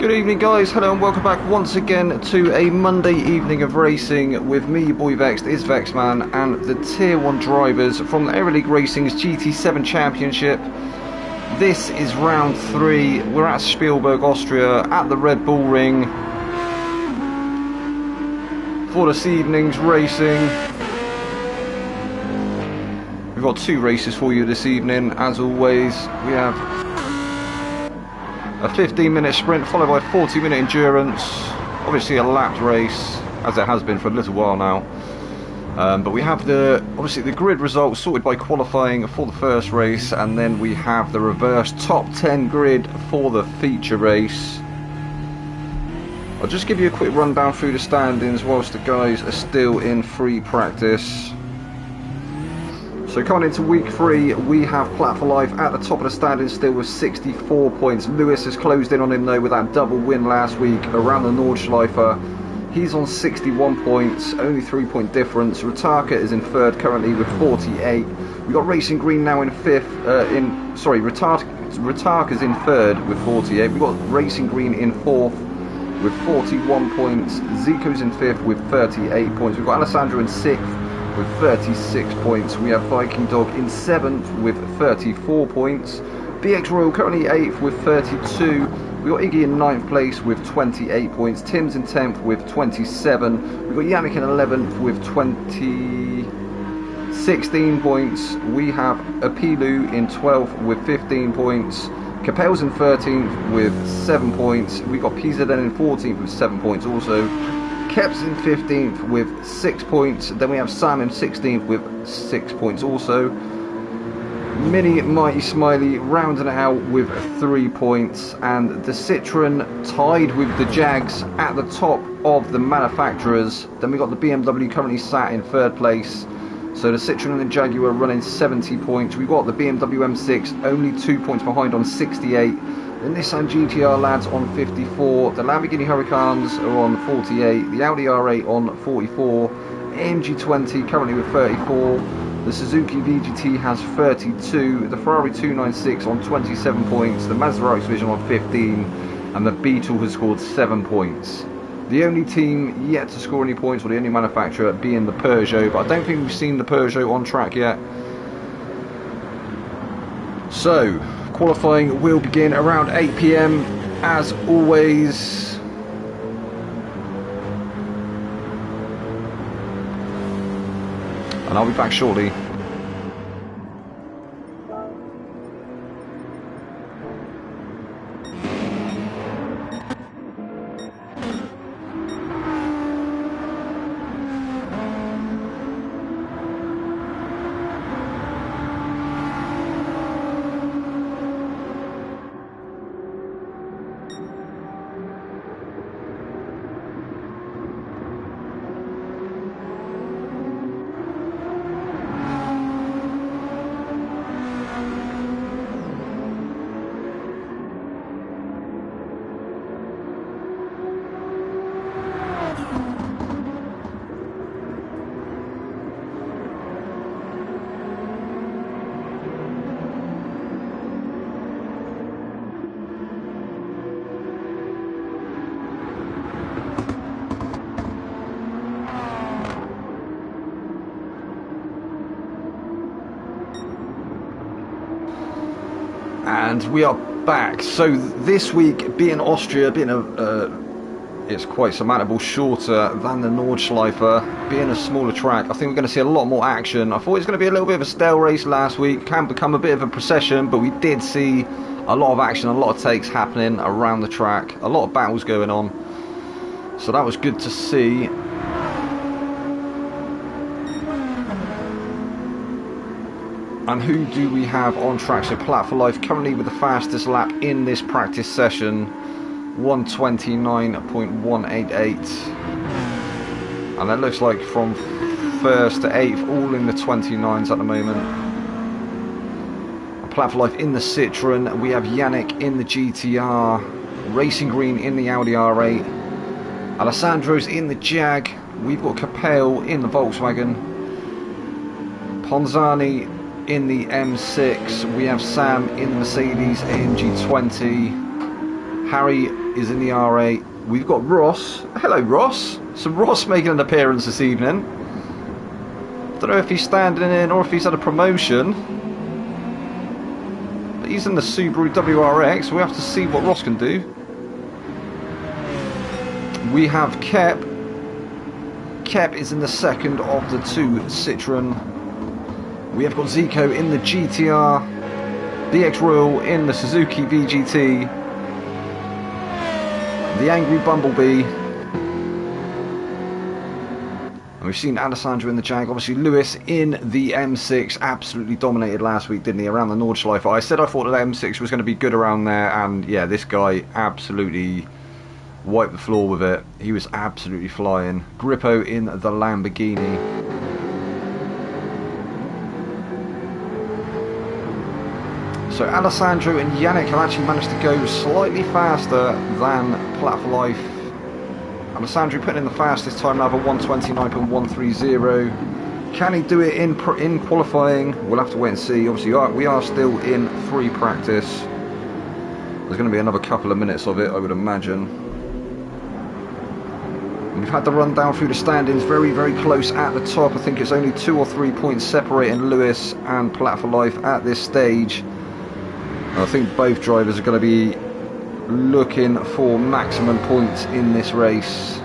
Good evening guys, hello and welcome back once again to a Monday evening of racing with me, your boy Vexed, is Vexman, and the Tier 1 drivers from the Aero League Racing's Gt7 Championship. This is round 3, we're at Spielberg, Austria, at the Red Bull Ring for this evening's racing. We've got 2 races for you this evening. As always, we have a 15-minute sprint followed by 40-minute endurance, obviously a lapped race as it has been for a little while now, but we have obviously the grid results sorted by qualifying for the first race, and then we have the reverse top 10 grid for the feature race. I'll just give you a quick rundown through the standings whilst the guys are still in free practice. So coming into week 3, we have Plat for Life at the top of the standings still with 64 points. Lewis has closed in on him though with that double win last week around the Nordschleife. He's on 61 points, only 3-point difference. Ritaka is in third currently with 48. We've got Racing Green now in fifth. Ritaka's in third with 48. We've got Racing Green in fourth with 41 points. Zico's in fifth with 38 points. We've got Alessandro in sixth with 36 points. We have Viking Dog in 7th with 34 points. BX Royal currently 8th with 32. We got Iggy in 9th place with 28 points. Tim's in 10th with 27. We got Yannick in 11th with 16 points. We have Apilu in 12th with 15 points. Capel's in 13th with 7 points. We got PZN in 14th with 7 points also. Kep's in 15th with 6 points. Then we have Sam in 16th with 6 points also. Mini Mighty Smiley rounding it out with 3 points. And the Citroen tied with the Jags at the top of the manufacturers. Then we got the BMW currently sat in 3rd place. So the Citroen and the Jaguar running 70 points. We've got the BMW M6 only 2 points behind on 68. The Nissan GTR lads on 54, the Lamborghini Huracans are on 48, the Audi R8 on 44, AMG 20 currently with 34, the Suzuki VGT has 32, the Ferrari 296 on 27 points, the Mazda RX-Vision on 15, and the Beetle has scored 7 points. The only team yet to score any points, or the only manufacturer, being the Peugeot, but I don't think we've seen the Peugeot on track yet. So, qualifying will begin around 8 PM as always. And I'll be back shortly. And we are back. So this week, being Austria, being it's quite surmountable, shorter than the Nordschleife, being a smaller track, I think we're going to see a lot more action. I thought it was going to be a little bit of a stale race last week, can become a bit of a procession, but we did see a lot of action, a lot of takes happening around the track, a lot of battles going on, so that was good to see. And who do we have on track? So Plat for Life currently with the fastest lap in this practice session, 129.188, and that looks like from 1st to 8th all in the 29s at the moment. Plat for Life in the Citroen, we have Yannick in the GTR, Racing Green in the Audi R8, Alessandro's in the Jag, we've got Capel in the Volkswagen, Ponzani in the M6, we have Sam in the Mercedes AMG 20, Harry is in the R8. We've got Ross. Hello, Ross. So Ross making an appearance this evening. Don't know if he's standing in or if he's had a promotion. But he's in the Subaru WRX. So we have to see what Ross can do. We have Kep. Kep is in the second of the two Citroen. We have got Zico in the GTR. BX Royal in the Suzuki VGT. The Angry Bumblebee. And we've seen Alessandro in the Jag. Obviously Lewis in the M6. Absolutely dominated last week, didn't he, around the Nordschleife. I said I thought that M6 was going to be good around there, and yeah, this guy absolutely wiped the floor with it. He was absolutely flying. Grippo in the Lamborghini. So Alessandro and Yannick have actually managed to go slightly faster than Plat for Life. Alessandro putting in the fastest time now of 1:29.130. Can he do it in qualifying? We'll have to wait and see. Obviously we are still in free practice. There's going to be another couple of minutes of it, I would imagine. We've had the run down through the standings, very, very close at the top. I think it's only 2 or 3 points separating Lewis and Plat for Life at this stage. I think both drivers are going to be looking for maximum points in this race.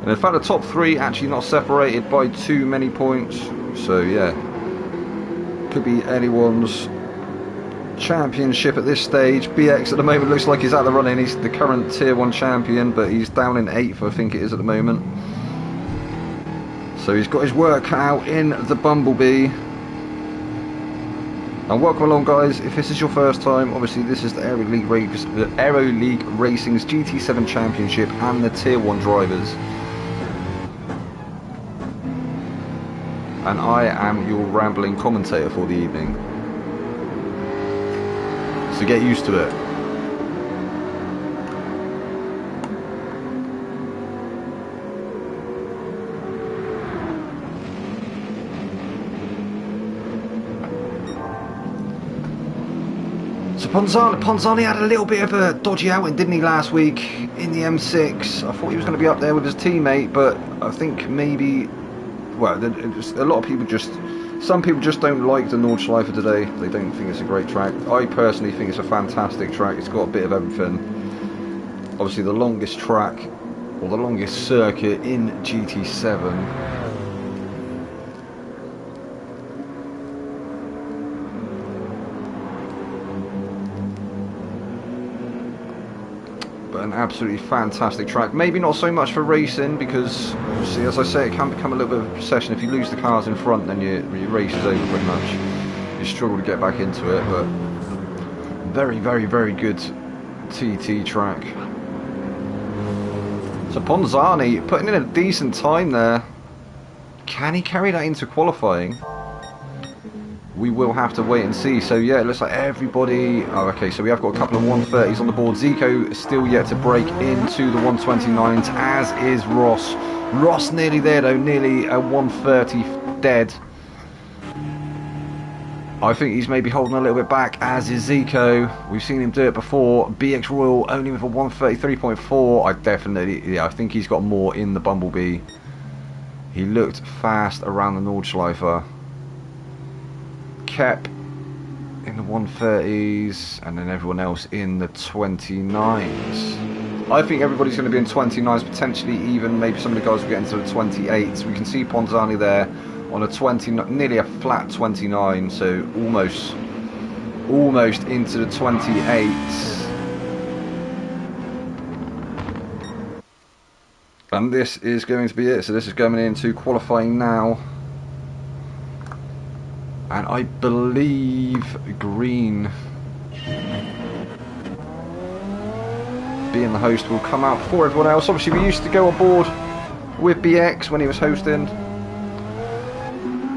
And in fact the top three actually not separated by too many points. So yeah, could be anyone's championship at this stage. BX at the moment looks like he's out the running. He's the current tier 1 champion, but he's down in 8th, I think it is at the moment. So he's got his work cut out in the Bumblebee. And welcome along, guys. If this is your first time, obviously this is the Aero League Racing's Gt7 Championship and the Tier 1 drivers. And I am your rambling commentator for the evening. So get used to it. So Ponzani had a little bit of a dodgy outing, didn't he, last week in the M6. I thought he was going to be up there with his teammate, but I think maybe, well, a lot of people some people just don't like the Nordschleife today. They don't think it's a great track. I personally think it's a fantastic track. It's got a bit of everything. Obviously the longest track, or the longest circuit in GT7. An absolutely fantastic track. Maybe not so much for racing, because obviously, as I say, it can become a little bit of a procession. If you lose the cars in front, then your race is over pretty much. You struggle to get back into it, but very, very, very good TT track. So Ponzani putting in a decent time there. Can he carry that into qualifying? We will have to wait and see. So yeah, it looks like everybody... Oh, okay, so we have got a couple of 130s on the board. Zico still yet to break into the 129s, as is Ross. Ross nearly there though, nearly a 130 dead. I think he's maybe holding a little bit back, as is Zico. We've seen him do it before. BX Royal only with a 133.4. I think he's got more in the Bumblebee. He looked fast around the Nordschleife. Kep in the 130s, and then everyone else in the 29s. I think everybody's going to be in 29s, potentially even maybe some of the guys will get into the 28s. We can see Ponzani there on a 20, nearly a flat 29, so almost into the 28s. And this is going to be it. So this is going into qualifying now. And I believe Green, being the host, will come out before everyone else. Obviously we used to go aboard with BX when he was hosting,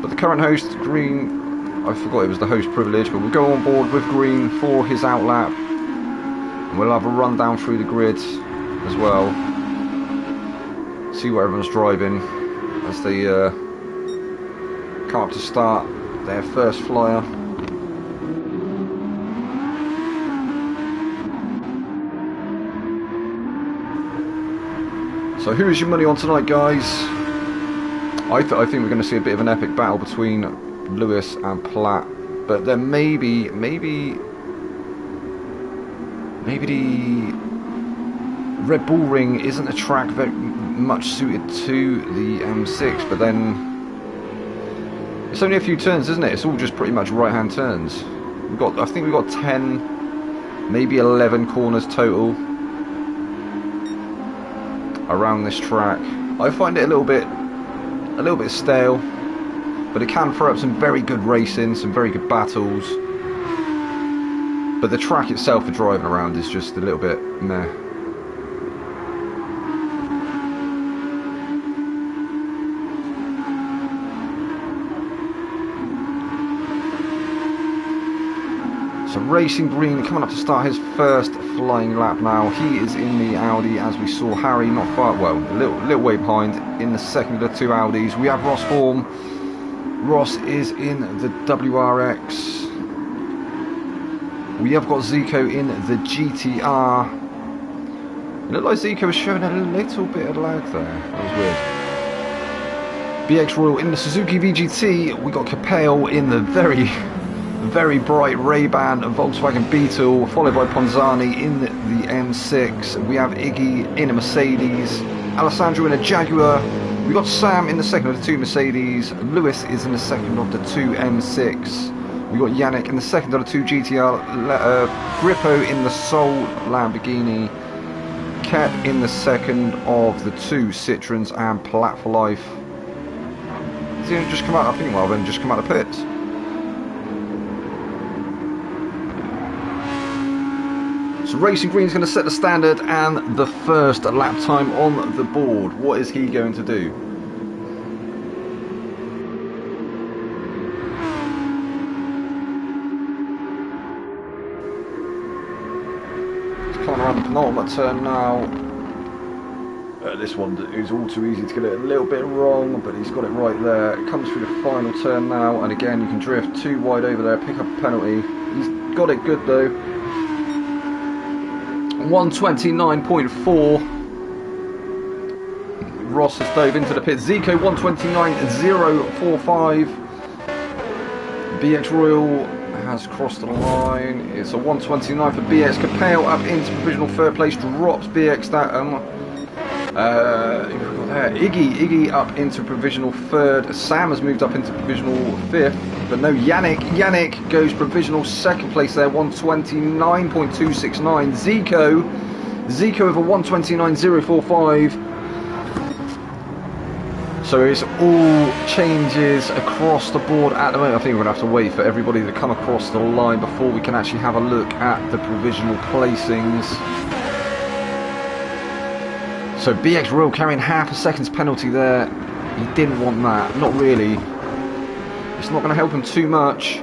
but the current host, Green, I forgot it was the host privilege, but we'll go on board with Green for his outlap, and we'll have a run down through the grid as well, see what everyone's driving as they come up to start. their first flyer. So who is your money on tonight, guys? I think we're going to see a bit of an epic battle between Lewis and Platt, but then maybe the Red Bull Ring isn't a track very much suited to the M6, but then it's only a few turns, isn't it? It's all just pretty much right-hand turns. I think we've got 10, maybe 11 corners total around this track. I find it a little bit stale, but it can throw up some very good racing, some very good battles. But the track itself for driving around is just a little bit meh. So Racing Green coming up to start his first flying lap now. He is in the Audi, as we saw Harry not far, well, a little way behind in the second of the two Audis. We have Ross Form. Ross is in the WRX. We have got Zico in the GTR. It looked like Zico was showing a little bit of lag there. That was weird. BX Royal in the Suzuki VGT. We got Capel in the very bright Ray-Ban Volkswagen Beetle, followed by Ponzani in the M6. We have Iggy in a Mercedes, Alessandro in a Jaguar. We got Sam in the second of the two Mercedes. Lewis is in the second of the two M6. We got Yannick in the second of the two GTR. Grippo in the Soul Lamborghini. Cat in the second of the two Citroens, and Platt for life. Has he just come out? I think well, then just come out of the pits. So Racing Green's going to set the standard and the first lap time on the board. What is he going to do? He's coming around the penultimate turn now. This one is all too easy to get it a little bit wrong, but he's got it right there. It comes through the final turn now, and again you can drift too wide over there, pick up a penalty. He's got it good though. 129.4. Ross has dove into the pit. Zico 129.045. BX Royal has crossed the line. It's a 129 for BX. Capel up into provisional third place. Drops BX that. Iggy up into provisional third. Sam has moved up into provisional fifth, but no, Yannick goes provisional second place there, 129.269. Zico over 129.045. So it's all changes across the board at the moment. I think we're going to have to wait for everybody to come across the line before we can actually have a look at the provisional placings. So BX Royal carrying half a second's penalty there. He didn't want that, not really. It's not going to help him too much.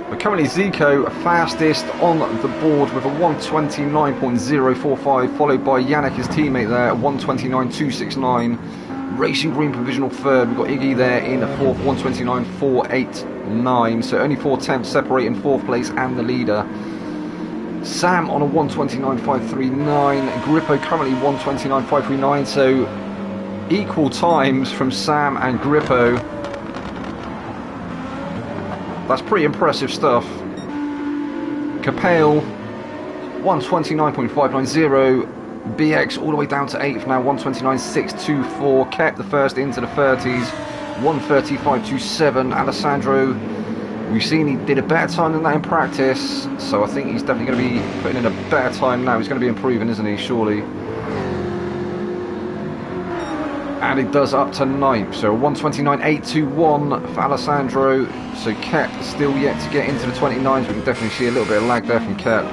But currently Zico fastest on the board with a 129.045, followed by Yannick, his teammate there, 129.269. Racing Green provisional third. We've got Iggy there in fourth, 129.489. So only 4 tenths separating fourth place and the leader. Sam on a 129.539. Grippo currently 129.539. So equal times from Sam and Grippo. That's pretty impressive stuff. Capel 129.590. BX all the way down to 8th now, 129.624. Kept the first into the 30s, 135.27. Alessandro, we've seen he did a better time than that in practice, so I think he's definitely going to be putting in a better time now. He's going to be improving, isn't he, surely? And it does up to 9th, so 129.821 for Alessandro. So Kep still yet to get into the 29s. We can definitely see a little bit of lag there from Kep.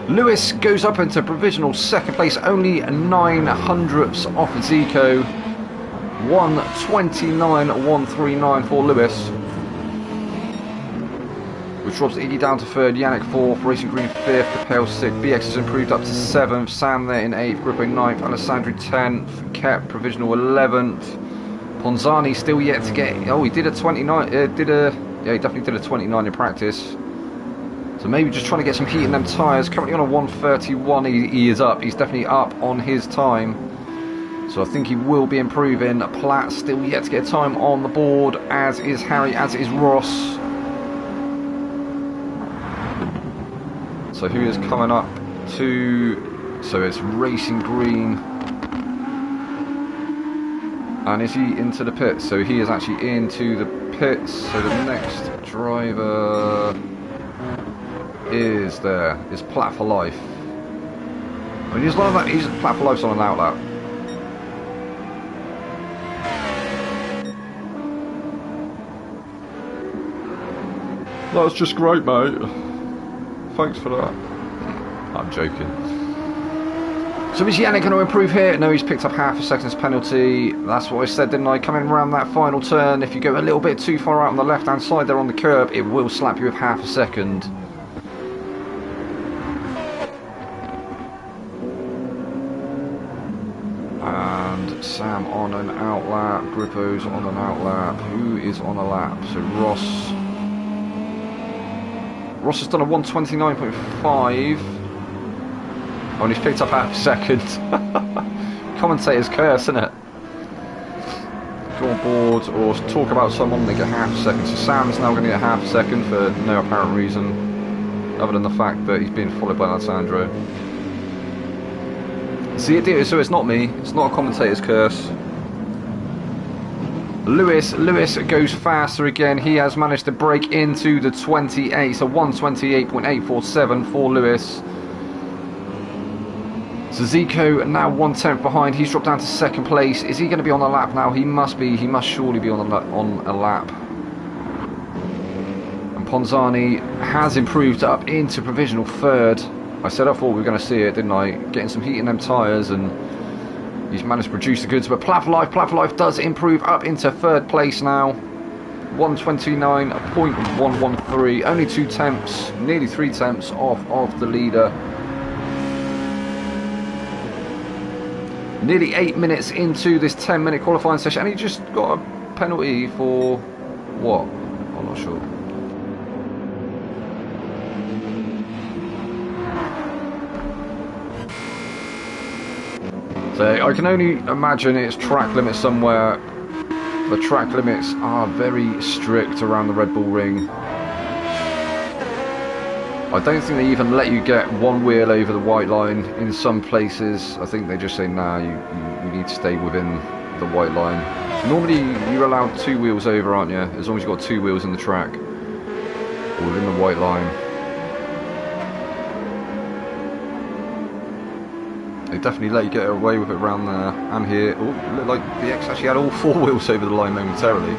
Lewis goes up into provisional second place, only 9 hundredths off Zico. 129.139 for Lewis, which drops Iggy down to third, Yannick fourth, Racing Green fifth, Capel sixth. BX has improved up to 7th, Sam there in 8th, Grippo 9th, Alessandro 10th, Kep provisional 11th. Ponzani still yet to get, oh, he did a 29, did a Yeah, he definitely did a 29 in practice. So maybe just trying to get some heat in them tyres. Currently on a 131, he is up. He's definitely up on his time. So I think he will be improving. Platt still yet to get time on the board, as is Harry, as is Ross. So who is coming up to... So it's Racing Green. And is he into the pits? So he is actually into the pits. So the next driver is there. Is Platt for Life. I mean, he's Platt for Life's on an outlap. That's just great, mate. Thanks for that. I'm joking. So is Yannick going to improve here? No, he's picked up half a second's penalty. That's what I said, didn't I? Coming around that final turn, if you go a little bit too far out on the left-hand side there on the curb, it will slap you with half a second. And Sam on an outlap. Grippo's on an outlap. Who is on a lap? So Ross has done a 129.5. Oh, and he's picked up half a second. Commentator's curse, isn't it? Go on board or talk about someone, they get half a second. So Sam's now going to get half a second for no apparent reason, other than the fact that he's being followed by Alessandro. See, so it's not me. It's not a commentator's curse. Lewis goes faster again. He has managed to break into the 28, so 128.847 for Lewis. So Zico now 1/10 behind. He's dropped down to second place. Is he going to be on a lap now? He must be. He must surely be on a lap. And Ponzani has improved up into provisional third. I said I thought we were going to see it, didn't I? Getting some heat in them tyres, and he's managed to produce the goods. But Platt for Life does improve up into third place now. 129.113. Only 2 tenths, nearly 3 tenths off of the leader. Nearly 8 minutes into this 10-minute qualifying session, and he just got a penalty for what? I'm not sure. So I can only imagine it's track limits somewhere. The track limits are very strict around the Red Bull Ring. I don't think they even let you get one wheel over the white line in some places. I think they just say, nah, you need to stay within the white line. Normally you're allowed 2 wheels over, aren't you? As long as you've got 2 wheels in the track or within the white line. They definitely let you get away with it around there and here. Oh, it looked like the X actually had all 4 wheels over the line momentarily.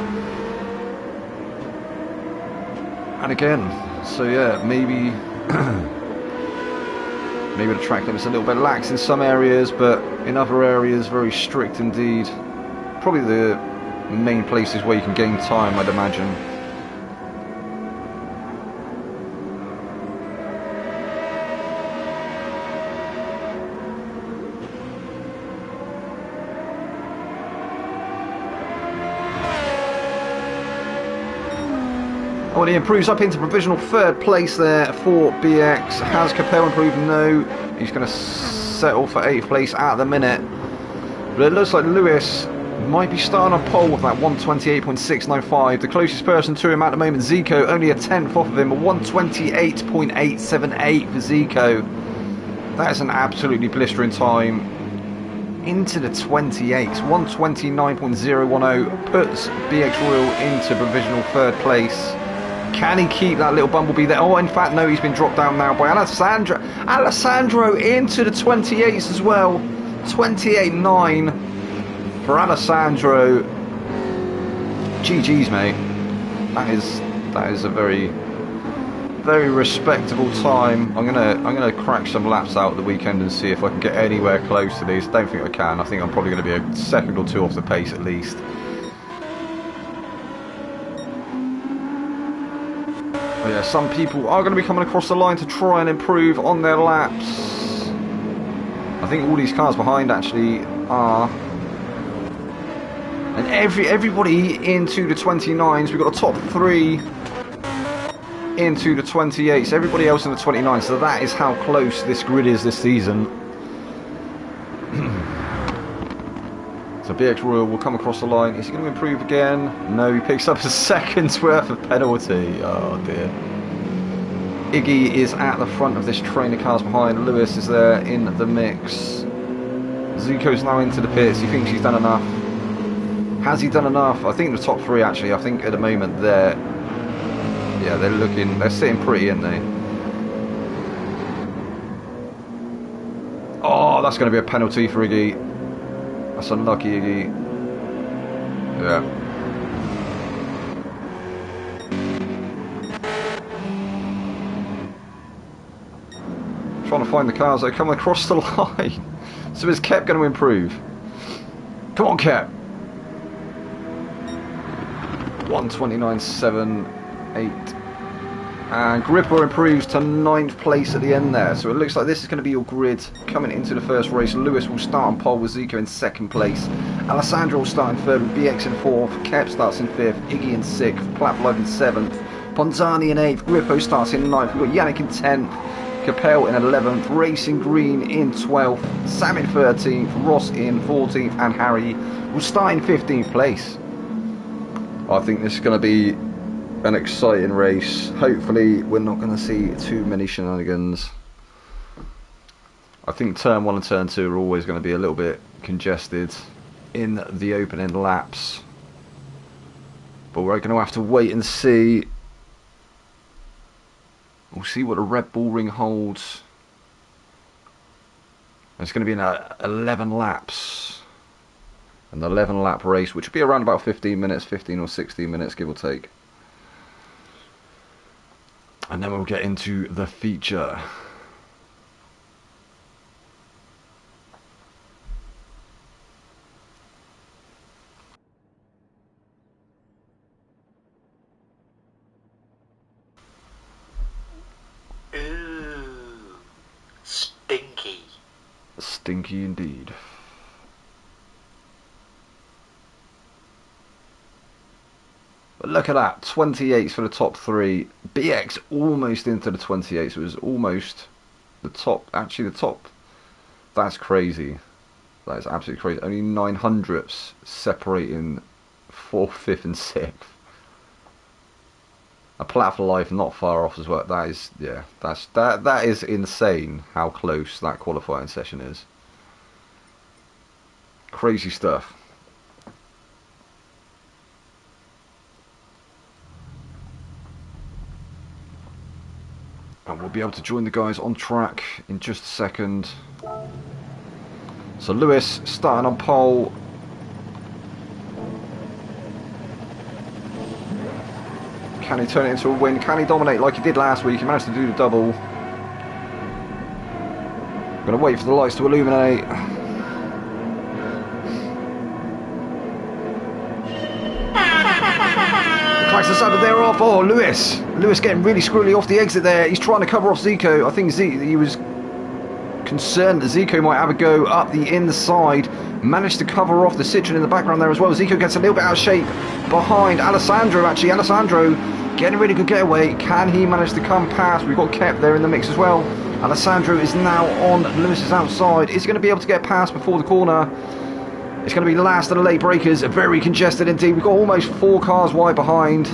And again, so yeah, maybe maybe the track limit's a little bit lax in some areas, but in other areas very strict indeed. Probably the main places where you can gain time, I'd imagine. Well, he improves up into provisional third place there for BX. Has Capel improved? No. He's going to settle for 8th place at the minute. But it looks like Lewis might be starting on pole with that 128.695. The closest person to him at the moment, Zico, only a 10th off of him. 128.878 for Zico. That is an absolutely blistering time. Into the 28s. 129.010 puts BX Royal into provisional third place. Can he keep that little bumblebee there? Oh, in fact, no, he's been dropped down now by Alessandro. Alessandro into the 28s as well. 28.9 for Alessandro. GG's, mate. That is a very, very respectable time. I'm gonna crack some laps out the weekend and see if I can get anywhere close to these. Don't think I can. I think I'm probably going to be a second or 2 off the pace at least. But yeah, some people are going to be coming across the line to try and improve on their laps. I think all these cars behind actually are. And everybody into the 29s. We've got a top 3 into the 28s. Everybody else in the 29s. So that is how close this grid is this season. So BX Royal will come across the line. Is he going to improve again? No, he picks up a second's worth of penalty. Oh dear. Iggy is at the front of this train of cars behind. Lewis is there in the mix. Zico's now into the pits. He thinks he's done enough. Has he done enough? I think the top three actually, I think at the moment they're sitting pretty, aren't they? Oh, that's going to be a penalty for Iggy. That's unlucky, Iggy. Yeah. Trying to find the cars though, coming across the line. So is Kep going to improve? Come on, Kep. 1:29.78. And Gripper improves to 9th place at the end there. So it looks like this is going to be your grid coming into the first race. Lewis will start on pole with Zico in 2nd place. Alessandro will start in 3rd with BX in 4th. Kep starts in 5th. Iggy in 6th. Platflive in 7th. Ponzani in 8th. Grippo starts in 9th. We've got Yannick in 10th. Capel in 11th. Racing Green in 12th. Sam in 13th. Ross in 14th. And Harry will start in 15th place. I think this is going to be an exciting race. Hopefully we're not going to see too many shenanigans. I think turn 1 and turn 2 are always going to be a little bit congested in the opening laps, but we're going to have to wait and see. We'll see what the Red Bull Ring holds. It's going to be in 11 laps, an 11 lap race, which will be around about 15 minutes, 15 or 16 minutes give or take. And then we'll get into the feature. Ooh, stinky. Stinky indeed. But look at that, 28s for the top 3. BX almost into the 28s. It was almost the top. Actually, the top. That's crazy. That is absolutely crazy. Only 900ths separating 4th, 5th, and 6th. A Plat for Life not far off as well. That is, yeah, that is insane. How close that qualifying session is. Crazy stuff. And we'll be able to join the guys on track in just a second. So Lewis starting on pole. Can he turn it into a win? Can he dominate like he did last week? He managed to do the double. I'm going to wait for the lights to illuminate. Klaxon sounded there off. Oh, Lewis getting really squirrely off the exit there. He's trying to cover off Zico. I think he was concerned that Zico might have a go up the inside. Managed to cover off the Citroen in the background there as well. Zico gets a little bit out of shape behind Alessandro, actually. Alessandro getting a really good getaway. Can he manage to come past? We've got Kep there in the mix as well. Alessandro is now on Lewis's outside. Is he going to be able to get past before the corner? It's going to be last of the late breakers. Very congested indeed. We've got almost 4 cars wide behind.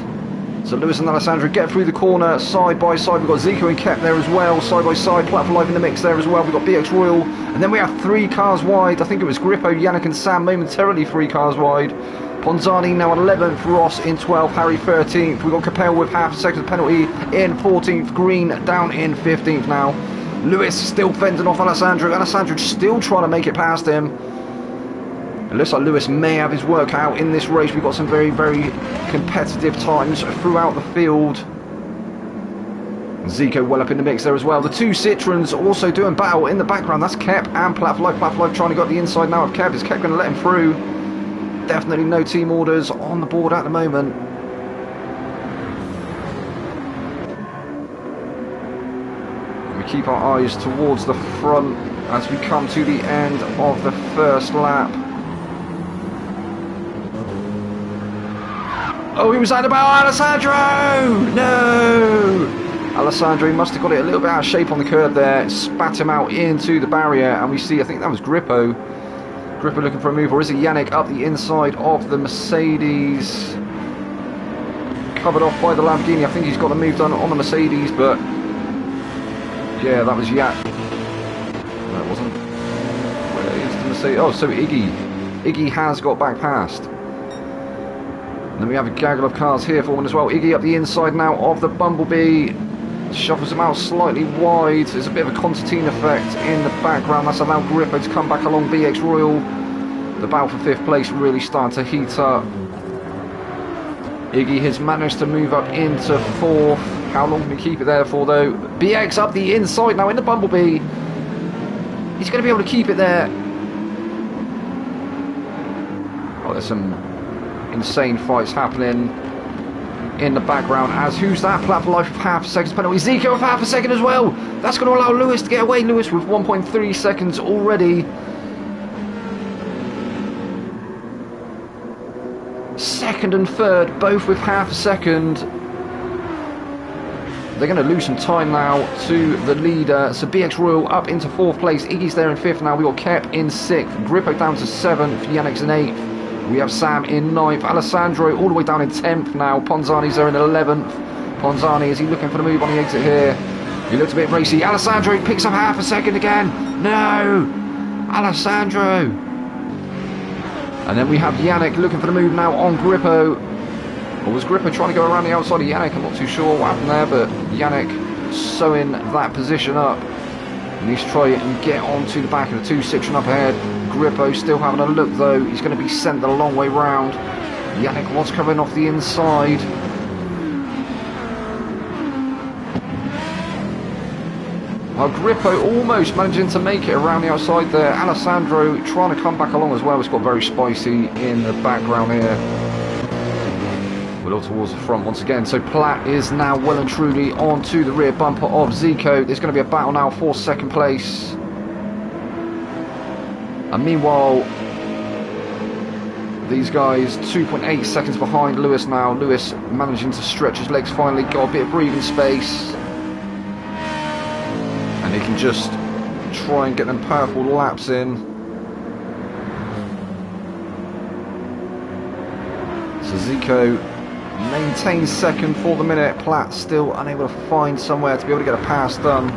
So Lewis and Alessandro get through the corner side by side. We've got Zico and Kep there as well, side by side. Plat for Life in the mix there as well. We've got BX Royal. And then we have 3 cars wide. I think it was Grippo, Yannick and Sam momentarily 3 cars wide. Ponzani now at 11th, Ross in 12th, Harry 13th. We've got Capel with half a second penalty in 14th, Green down in 15th now. Lewis still fending off Alessandro. Alessandro still trying to make it past him. It looks like Lewis may have his work out in this race. We've got some very, very competitive times throughout the field. Zico well up in the mix there as well. The 2 Citroens also doing battle in the background. That's Kep and Plat for Life. Plat for Life trying to go up the inside now of Kep. Is Kep going to let him through? Definitely no team orders on the board at the moment. We keep our eyes towards the front as we come to the end of the first lap. Oh, he was out about Alessandro! No! Alessandro must have got it a little bit out of shape on the curb there. Spat him out into the barrier. And we see, I think that was Grippo. Grippo looking for a move. Or is it Yannick up the inside of the Mercedes? Covered off by the Lamborghini. I think he's got the move done on the Mercedes, but yeah, that was Yannick. No, it wasn't. Where is the Mercedes? Oh, so Iggy has got back past. And then we have a gaggle of cars here for one as well. Iggy up the inside now of the Bumblebee. Shuffles him out slightly wide. There's a bit of a concertina effect in the background. That's allowed Grippo to come back along BX Royal. The battle for 5th place really starting to heat up. Iggy has managed to move up into 4th. How long can he keep it there for though? BX up the inside now in the Bumblebee. He's going to be able to keep it there. Oh, there's some insane fights happening in the background as who's that? Flat for life with half a second's penalty. Zico with half a second as well. That's going to allow Lewis to get away. Lewis with 1.3 seconds already. Second and third, both with half a second. They're going to lose some time now to the leader. So BX Royal up into 4th place. Iggy's there in 5th now. We've got Kep in 6th. Grippo down to 7th. Yannick's in 8th. We have Sam in 9th. Alessandro all the way down in 10th now. Ponzani's there in 11th. Ponzani, is he looking for the move on the exit here? He looks a bit racy. Alessandro picks up half a second again. No! Alessandro! And then we have Yannick looking for the move now on Grippo. Or was Grippo trying to go around the outside of Yannick? I'm not too sure what happened there, but Yannick sewing that position up. He needs to try and get onto the back of the 2-6 up ahead. Grippo still having a look though. He's going to be sent the long way round. Yannick was covering off the inside. Grippo almost managing to make it around the outside there. Alessandro trying to come back along as well. It's got very spicy in the background here. We're all towards the front once again. So Platt is now well and truly onto the rear bumper of Zico. There's going to be a battle now for 2nd place. And meanwhile, these guys 2.8 seconds behind Lewis now. Lewis managing to stretch his legs finally. Got a bit of breathing space. And he can just try and get them powerful laps in. So Zico maintains 2nd for the minute. Platt still unable to find somewhere to be able to get a pass done.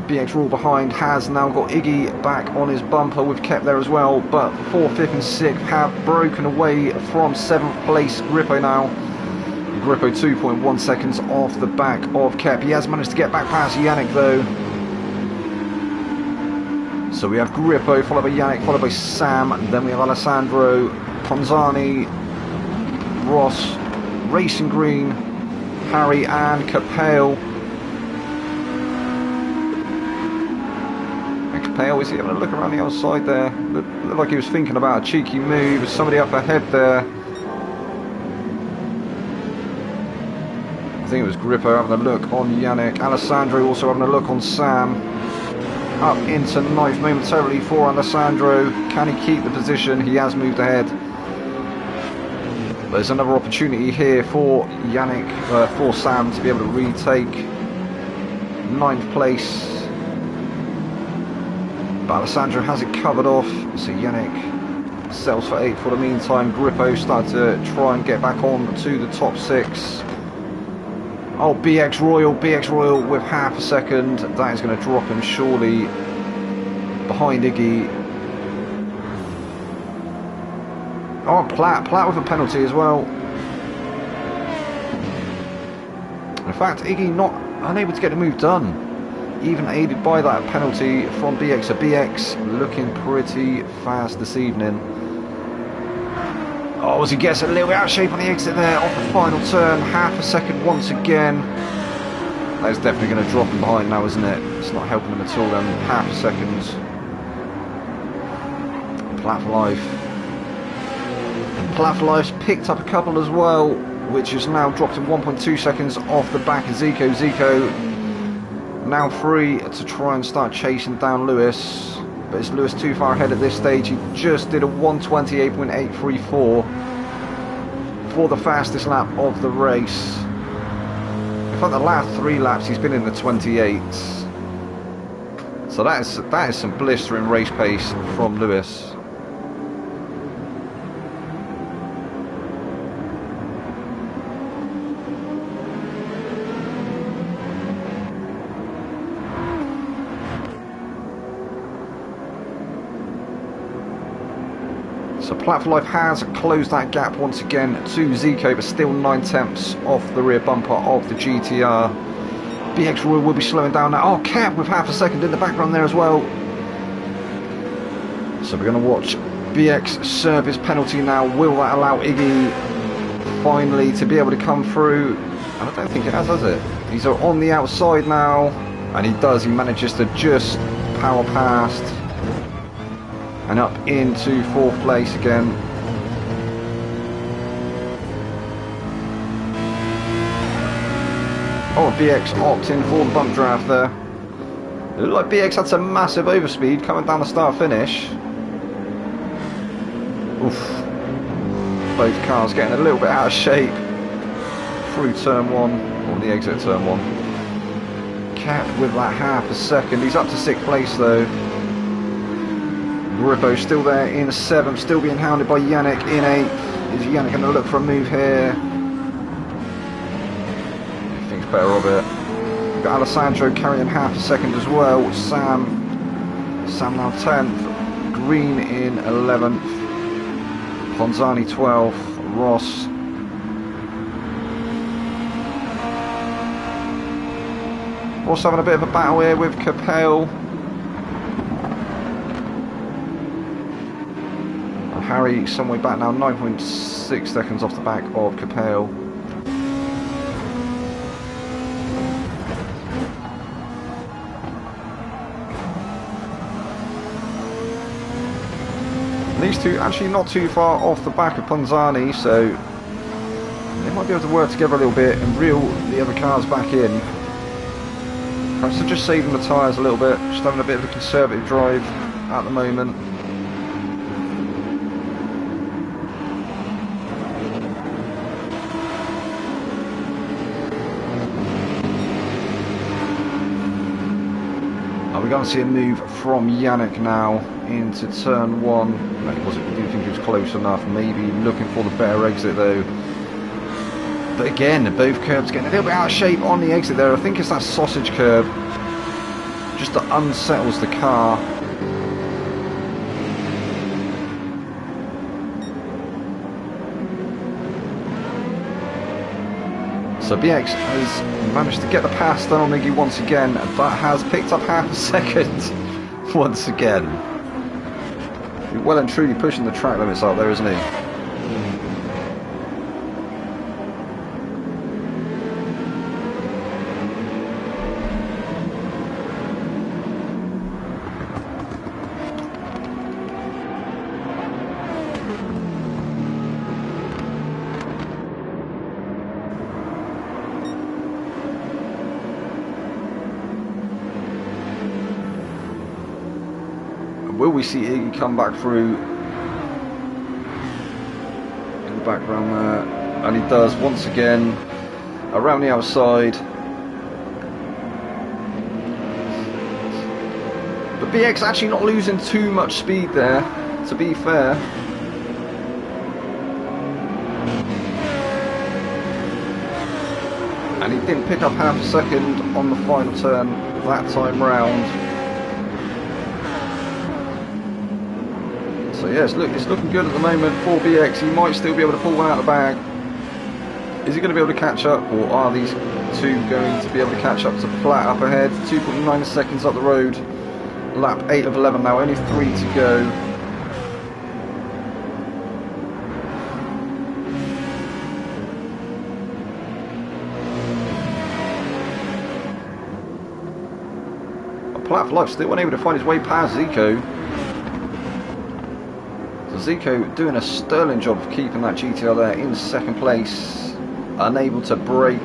BX Royal behind has now got Iggy back on his bumper with Kep there as well. But 4th, 5th and 6th have broken away from 7th place Grippo now. Grippo 2.1 seconds off the back of Kep. He has managed to get back past Yannick though. So we have Grippo followed by Yannick, followed by Sam, and then we have Alessandro, Ponzani, Ross, Racing Green, Harry and Capel. And Capel, is he having a look around the outside there? Looked like he was thinking about a cheeky move. There's somebody up ahead there. I think it was Grippo having a look on Yannick. Alessandro also having a look on Sam. Up into 9th momentarily for Alessandro. Can he keep the position? He has moved ahead. There's another opportunity here for Yannick, for Sam to be able to retake 9th place. But Alessandro has it covered off. So Yannick settles for 8th for the meantime. Grippo started to try and get back on to the top 6. Oh, BX Royal with half a second. That is going to drop him surely behind Iggy. Oh, Platt with a penalty as well. In fact, Iggy not unable to get the move done, even aided by that penalty from BX. So BX looking pretty fast this evening. Oh, as he gets a little bit out of shape on the exit there, off the final turn, half a second once again. That is definitely going to drop him behind now, isn't it? It's not helping him at all then, half a second. Platt for Life. And Platt for Life's picked up a couple as well, which has now dropped him 1.2 seconds off the back of Zico. Zico now free to try and start chasing down Lewis. But is Lewis too far ahead at this stage? He just did a 128.834 for the fastest lap of the race. In fact, the last 3 laps he's been in the 28s. So that is some blistering race pace from Lewis. So Platt for Life has closed that gap once again to Zico, but still 9/10 off the rear bumper of the GTR. BX Royal will be slowing down now. Oh, Cap with half a second in the background there as well. So we're going to watch BX serve his penalty now. Will that allow Iggy finally to be able to come through? And I don't think it has it? He's on the outside now, and he does. He manages to just power past and up into 4th place again. Oh, BX opting for the bump draft there. It looked like BX had some massive overspeed coming down the start finish. Oof. Both cars getting a little bit out of shape through turn 1, or the exit turn 1. Cap with that half a second. He's up to 6th place though. Grippo still there in 7th, still being hounded by Yannick in 8th. Is Yannick going to look for a move here? He thinks better of it. We've got Alessandro carrying half a second as well. Sam now 10th. Green in 11th. Ponzani 12th. Ross. Ross having a bit of a battle here with Capel. Harry some way back now, 9.6 seconds off the back of Capel. These two actually not too far off the back of Ponzani, so they might be able to work together a little bit and reel the other cars back in. Perhaps they're just saving the tyres a little bit, just having a bit of a conservative drive at the moment. We're going to see a move from Yannick now into turn 1. No, I didn't think he was close enough. Maybe looking for the better exit though. But again, both curbs getting a little bit out of shape on the exit there. I think it's that sausage curb just that unsettles the car. So BX has managed to get the pass done on Iggy once again, but has picked up half a second once again. Well and truly pushing the track limits out there, isn't he? Will we see Iggy come back through in the background there? And he does once again around the outside. But BX actually not losing too much speed there, to be fair. And he didn't pick up half a second on the final turn that time round. So yeah, it's looking good at the moment for BX. He might still be able to pull one out of the bag. Is he going to be able to catch up, or are these two going to be able to catch up to Platt up ahead? 2.9 seconds up the road. Lap 8 of 11 now, only 3 to go. Platt for Life still unable to find his way past Zico. Zico doing a sterling job of keeping that GTR there in 2nd place. Unable to break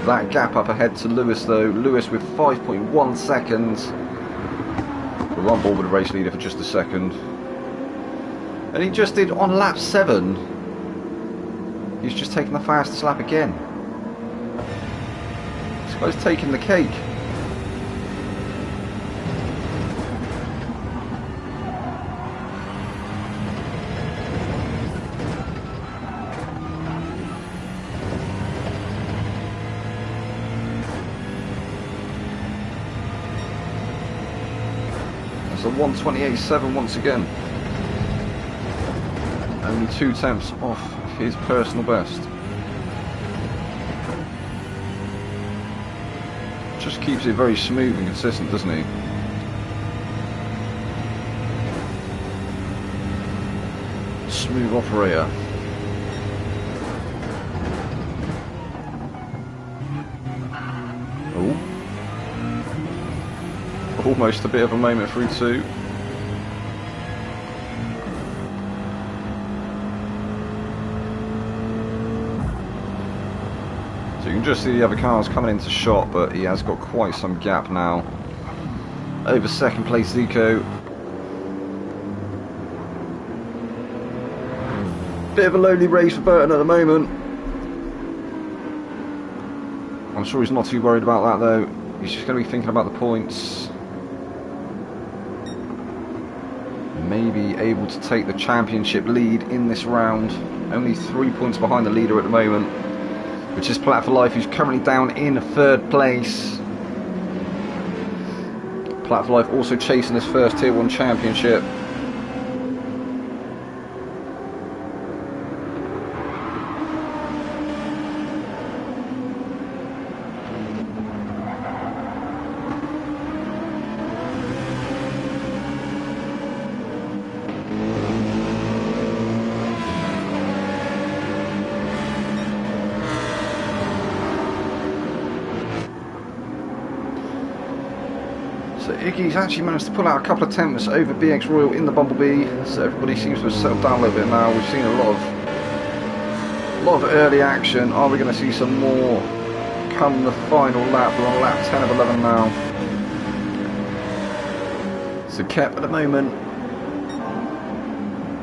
that gap up ahead to Lewis though. Lewis with 5.1 seconds. we're on board with the race leader for just a second. And he just did on lap 7. He's just taken the fastest lap again. This guy's taking the cake. That's a 1:28.7 once again. Only 2 tenths off his personal best. Just keeps it very smooth and consistent, doesn't he? Smooth operator. Oh. Almost a bit of a moment through 2. So you can just see the other cars coming into shot, but he has got quite some gap now. Over second place Zico. Bit of a lonely race for Burton at the moment. I'm sure he's not too worried about that though. He's just going to be thinking about the points. Maybe able to take the championship lead in this round. Only 3 points behind the leader at the moment, which is Platt for Life, who's currently down in 3rd place. Platt for Life also chasing his first Tier 1 championship. So Iggy's actually managed to pull out a couple of tenths over BX Royal in the Bumblebee, so everybody seems to have settled down a little bit now. We've seen a lot of early action. Are we going to see some more come the final lap? We're on lap 10 of 11 now. So Kep at the moment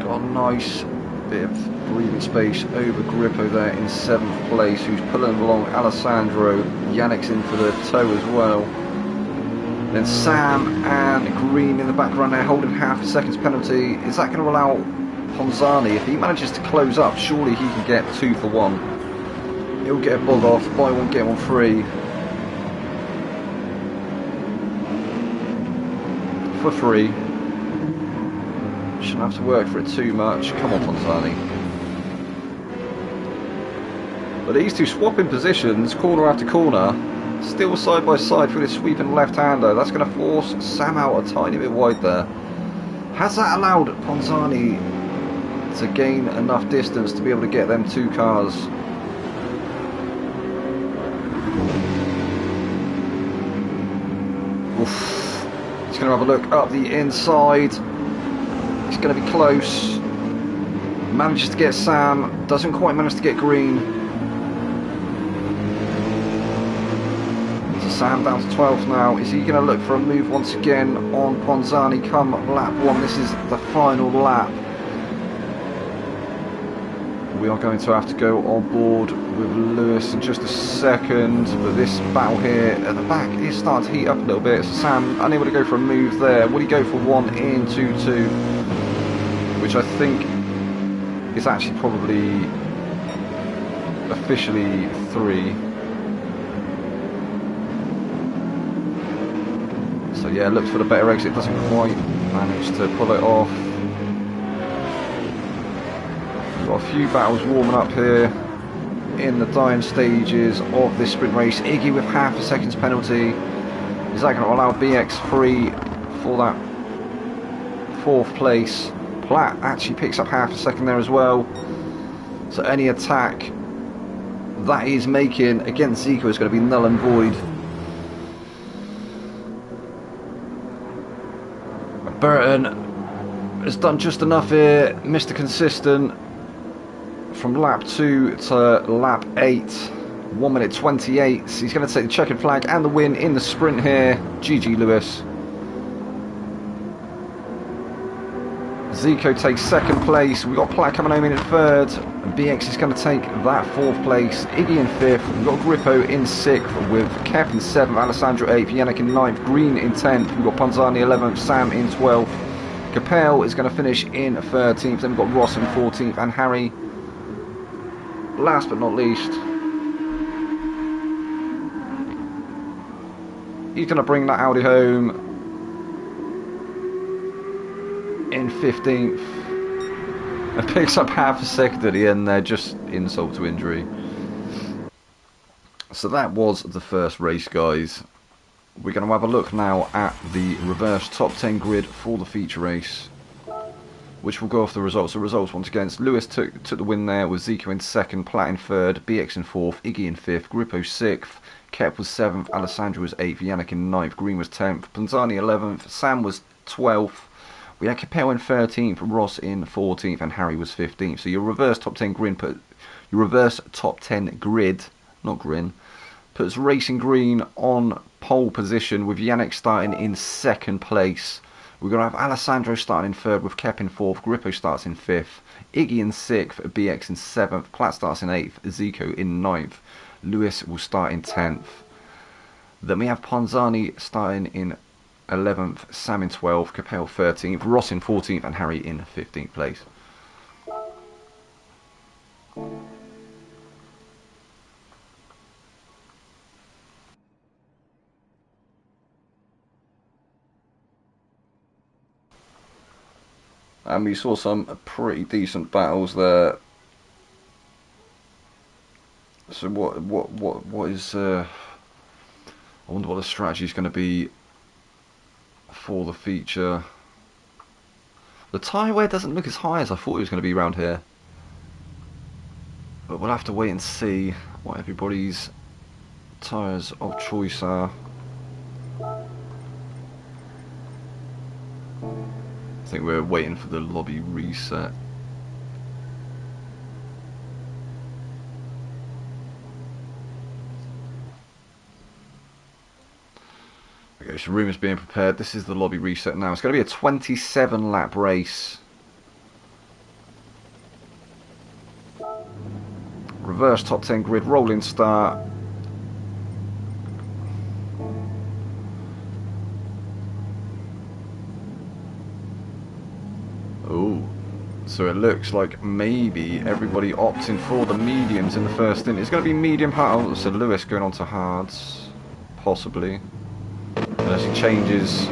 got a nice bit of breathing space over Grippo there in 7th place, who's pulling along Alessandro. Yannick's in for the tow as well. Then Sam and Green in the background there holding half a second's penalty. Is that going to allow Ponzani, if he manages to close up, surely he can get 2 for 1. He'll get a bug off, buy one get one free. For free. Shouldn't have to work for it too much. Come on Ponzani. But these two swapping positions, corner after corner. Still side by side through this sweeping left-hander. That's going to force Sam out a tiny bit wide there. Has that allowed Ponzani to gain enough distance to be able to get them 2 cars? Oof. He's going to have a look up the inside. He's going to be close. Manages to get Sam. Doesn't quite manage to get Green. Sam down to 12th now. Is he going to look for a move once again on Ponzani come lap 1? This is the final lap. We are going to have to go on board with Lewis in just a second, but this battle here at the back is starting to heat up a little bit. So Sam unable to go for a move there. Would he go for 1 in 2-2? Which I think is actually probably officially 3. So yeah, looks for the better exit, doesn't quite manage to pull it off. We've got a few battles warming up here in the dying stages of this sprint race. Iggy with half a second's penalty. Is that going to allow BX free for that 4th place? Platt actually picks up half a second there as well. So any attack that he's making against Zico is going to be null and void. Burton has done just enough here, Mr. Consistent, from lap 2 to lap 8, 1 minute 28. He's going to take the checkered flag and the win in the sprint here. GG Lewis. Zico takes second place. We've got Platt coming home in third. BX is going to take that fourth place. Iggy in fifth. We've got Grippo in sixth with Kev in seventh. Alessandro eighth. Yannick in ninth. Green in 10th. We've got Ponzani 11th. Sam in 12th. Capel is going to finish in 13th. Then we've got Ross in 14th. And Harry, last but not least, he's going to bring that Audi home in 15th. And picks up half a second at the end there, just insult to injury. So that was the first race, guys. We're going to have a look now at the reverse top 10 grid for the feature race, which will go off the results. The results once again, Lewis took the win there with Zico in second, Platt in third, BX in fourth, Iggy in fifth, Grippo sixth, Kep was seventh, Alessandro was eighth, Yannick in ninth, Green was 10th, Panzani 11th, Sam was 12th. We had Capel in 13th, Ross in 14th, and Harry was 15th. So your reverse top 10 grid puts Racing Green on pole position with Yannick starting in second place. We're going to have Alessandro starting in third with Kep in fourth, Grippo starts in fifth, Iggy in sixth, BX in seventh, Platt starts in eighth, Zico in ninth, Lewis will start in 10th. Then we have Ponzani starting in 11th, Sam in 12th, Capel 13th, Ross in 14th, and Harry in 15th place. And we saw some pretty decent battles there. So what is I wonder what the strategy is going to be for the feature. The tyre wear doesn't look as high as I thought it was going to be around here, but we'll have to wait and see what everybody's tyres of choice are. I think we're waiting for the lobby reset. Okay, so room is being prepared. This is the lobby reset now. It's going to be a 27 lap race. Reverse top 10 grid, rolling start. Oh, so it looks like maybe everybody opting for the mediums in the first stint. It's going to be medium hard. Oh, so Lewis going on to hards, possibly, unless he changes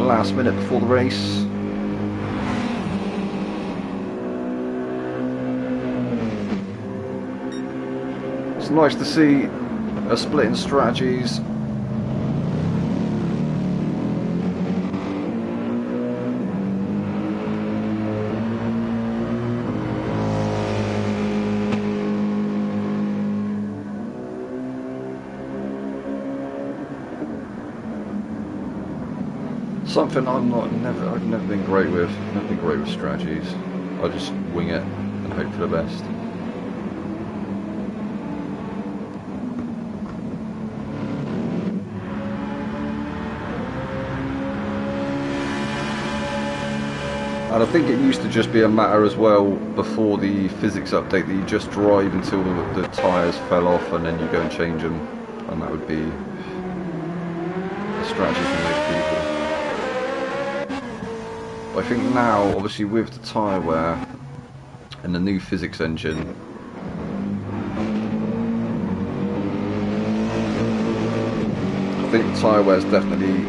last minute before the race. It's nice to see a split in strategies. Something I've never been great with. Never been great with strategies. I just wing it and hope for the best. And I think it used to just be a matter as well before the physics update that you just drive until the tyres fell off and then you go and change them, and that would be a strategy for most people. I think now, obviously with the tyre wear and the new physics engine, I think the tyre wear is definitely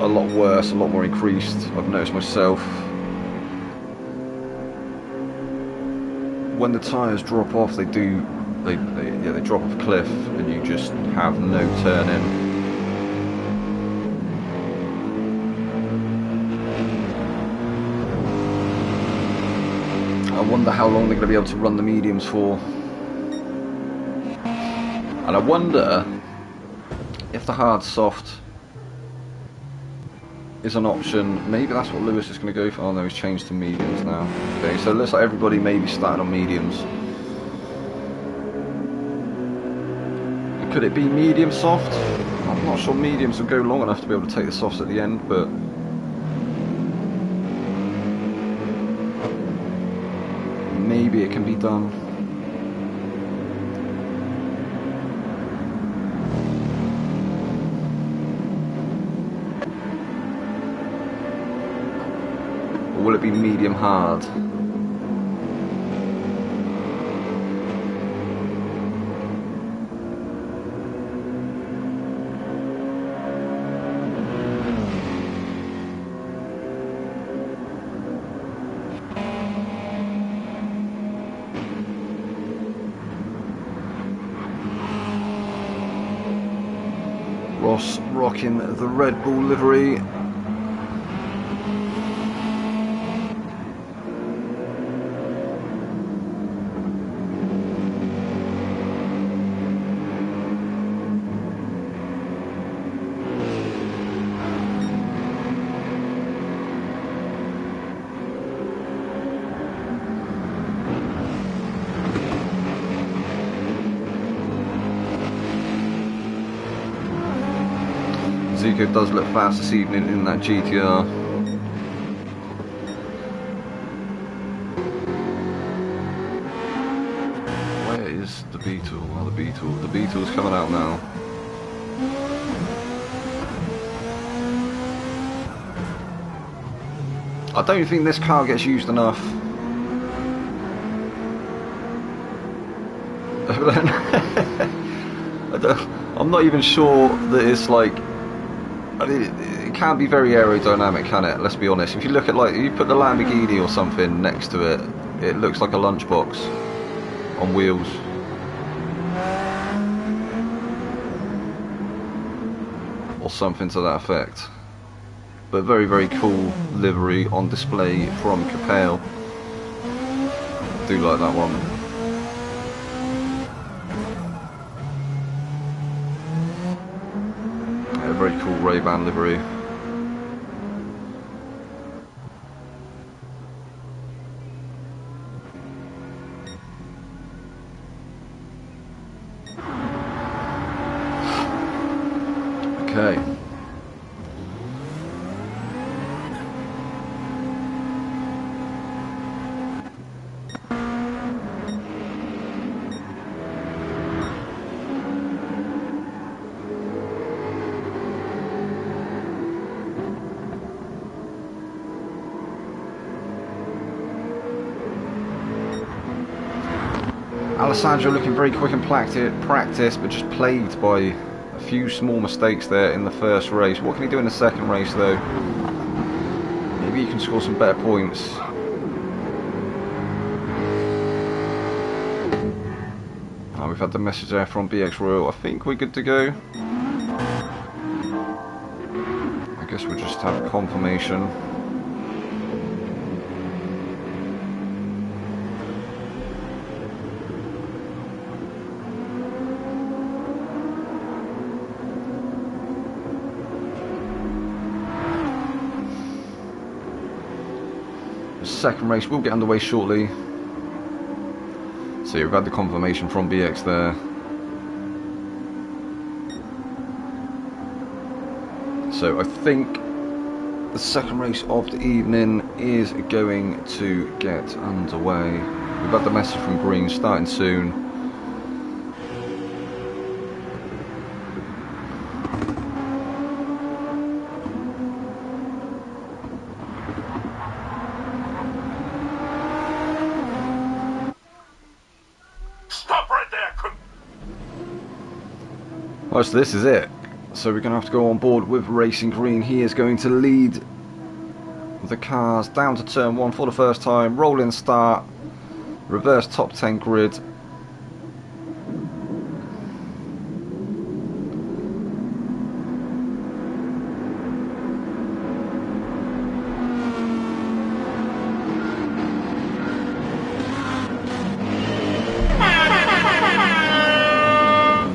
a lot worse, a lot more increased. I've noticed myself. When the tyres drop off, they drop off a cliff and you just have no turning. I wonder how long they're going to be able to run the mediums for. And I wonder if the hard soft is an option. Maybe that's what Lewis is going to go for. Oh no, he's changed to mediums now. Okay, so it looks like everybody maybe started on mediums. Could it be medium soft? I'm not sure mediums will go long enough to be able to take the softs at the end, but maybe it can be done. Or will it be medium hard? Ross rocking the Red Bull livery. Zico does look fast this evening in that GTR. Where is the Beetle? Oh, the Beetle. The Beetle's coming out now. I don't think this car gets used enough. I'm not even sure that it's like. I mean, it can't be very aerodynamic, can it? Let's be honest. If you look at, like, you put the Lamborghini or something next to it, it looks like a lunchbox on wheels. Or something to that effect. But very, very cool livery on display from Capel. Do like that one. Very cool Ray-Ban livery. Okay. Alessandro looking very quick in practice, but just plagued by a few small mistakes there in the first race. What can he do in the second race though? Maybe he can score some better points. Oh, we've had the message there from BX Royal. I think we're good to go. I guess we'll just have confirmation. Second race will get underway shortly. So yeah, we've had the confirmation from BX there. So I think the second race of the evening is going to get underway. We've had the message from Green starting soon. Oh, so this is it. So we're going to have to go on board with Racing Green. He is going to lead the cars down to turn 1 for the first time. Rolling start. Reverse top 10 grid.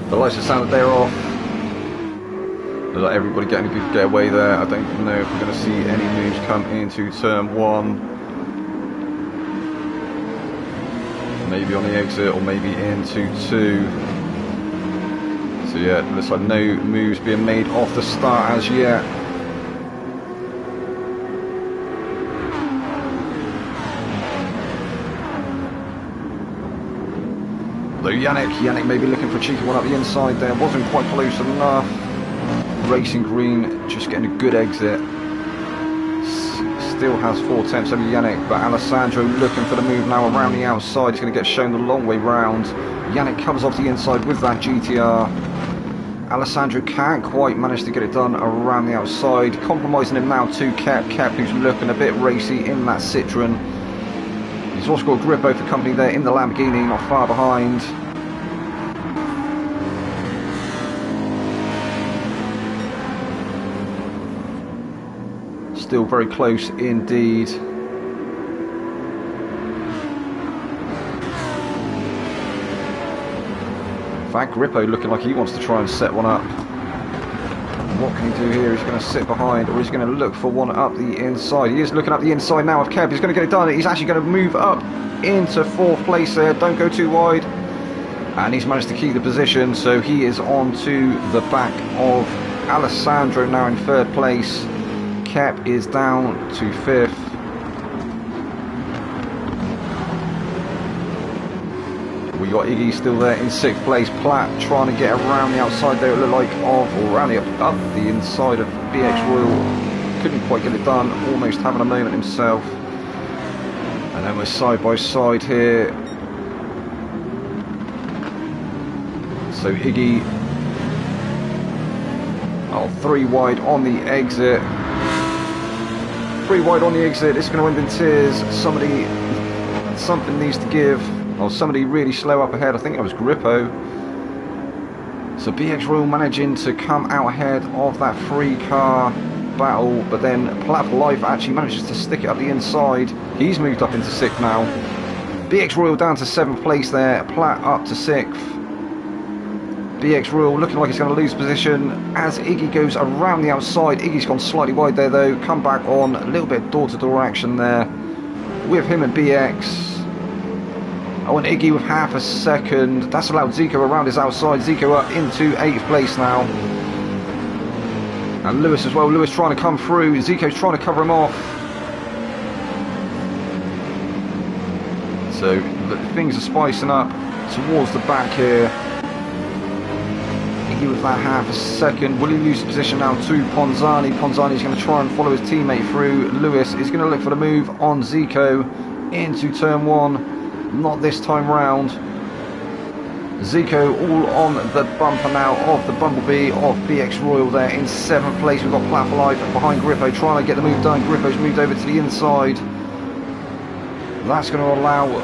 The lights have sounded they're off. Looks like everybody getting good to get away there. I don't know if we're going to see any moves come into turn 1. Maybe on the exit or maybe into 2. So yeah, looks like no moves being made off the start as yet. Yannick maybe looking for a cheeky one up the inside there. Wasn't quite close enough. Racing Green just getting a good exit. Still has 4 attempts over Yannick, but Alessandro looking for the move now around the outside. He's going to get shown the long way round. Yannick comes off the inside with that GTR. Alessandro can't quite manage to get it done around the outside. Compromising him now to Kep, who's looking a bit racy in that Citroen. He's also got Grippo for company there in the Lamborghini, not far behind. Still very close indeed. In fact, Grippo looking like he wants to try and set one up. What can he do here? He's going to sit behind, or he's going to look for one up the inside. He is looking up the inside now of Kev. He's going to get it done. He's actually going to move up into 4th place there. Don't go too wide. And he's managed to keep the position, so he is on to the back of Alessandro now in 3rd place. Kep is down to 5th. We got Iggy still there in 6th place. Platt trying to get around the outside there, it looked like, or around the up the inside of BX Royal. Couldn't quite get it done, almost having a moment himself. And then we're side by side here. So Iggy, 3 wide on the exit. 3 wide on the exit. It's going to end in tears. Something needs to give. Oh, somebody really slow up ahead. I think it was Grippo. So BX Royal managing to come out ahead of that 3-car battle, but then Platt for Life actually manages to stick it up the inside. He's moved up into 6th now. BX Royal down to 7th place there. Platt up to 6th. BX Royal looking like he's going to lose position as Iggy goes around the outside. Iggy's gone slightly wide there though. Come back on. A little bit door-to-door action there with him and BX. Oh, and Iggy with half a second. That's allowed Zico around his outside. Zico up into 8th place now. And Lewis as well. Lewis trying to come through. Zico's trying to cover him off. So things are spicing up towards the back here. Iggy with that half a second. Will he lose position now to Ponzani? Ponzani's going to try and follow his teammate through. Lewis is going to look for the move on Zico into turn 1. Not this time round. Zico all on the bumper now of the Bumblebee of BX Royal there in 7th place. We've got Platt for Life behind Grippo trying to get the move done. Grippo's moved over to the inside. That's going to allow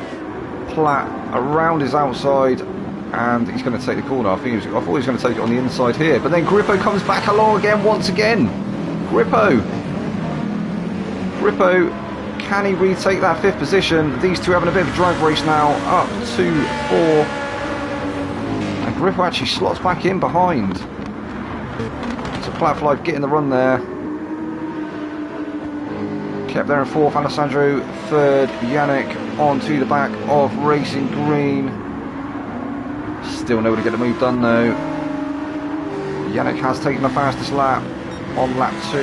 Platt around his outside, and he's going to take the corner. I thought he was going to take it on the inside here, but then Grippo comes back along again once again. Grippo, can he retake that 5th position? These two having a bit of a drag race now, up to 4. And Grippo actually slots back in behind. So Platt for Life getting the run there. Kept there in 4th, Alessandro 3rd, Yannick on to the back of Racing Green. Still nowhere to get the move done though. Yannick has taken the fastest lap on lap 2,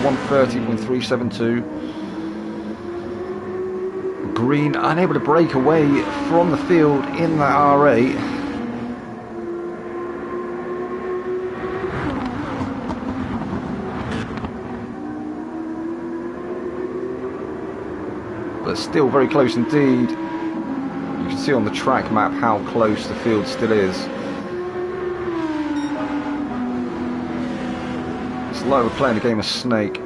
1:30.372. Green unable to break away from the field in that R8. But still very close indeed. You can see on the track map how close the field still is. It's like we're playing a game of Snake.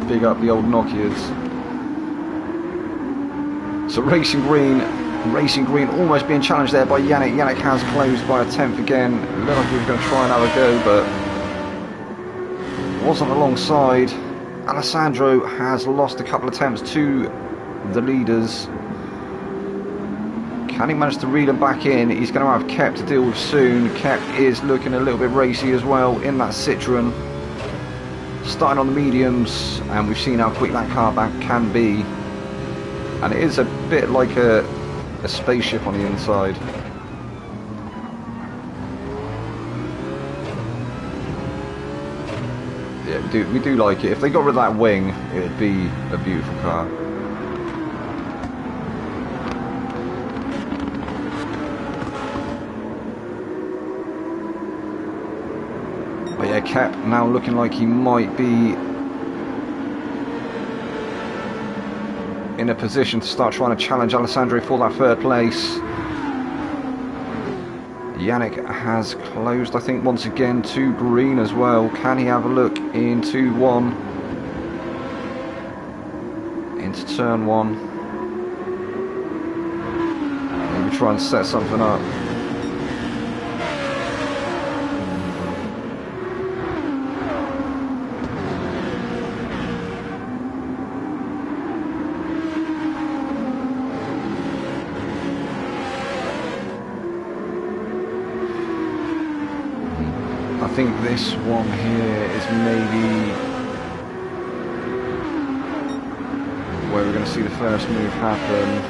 Big up the old Nokias. So Racing Green almost being challenged there by Yannick. Yannick has closed by a 10th again. It looked like he was going to try and have a go, but wasn't alongside. Alessandro has lost a couple of attempts to the leaders. Can he manage to reel him back in? He's going to have Kep to deal with soon. Kep is looking a little bit racy as well in that Citroen. Starting on the mediums, and we've seen how quick that car back can be. And it is a bit like a spaceship on the inside. Yeah, we do like it. If they got rid of that wing, it would be a beautiful car. Yeah, Kep now looking like he might be in a position to start trying to challenge Alessandro for that third place. Yannick has closed, I think, once again to green as well. Can he have a look into one? Into turn one. Maybe try and set something up. I think this one here is maybe where we're going to see the first move happen.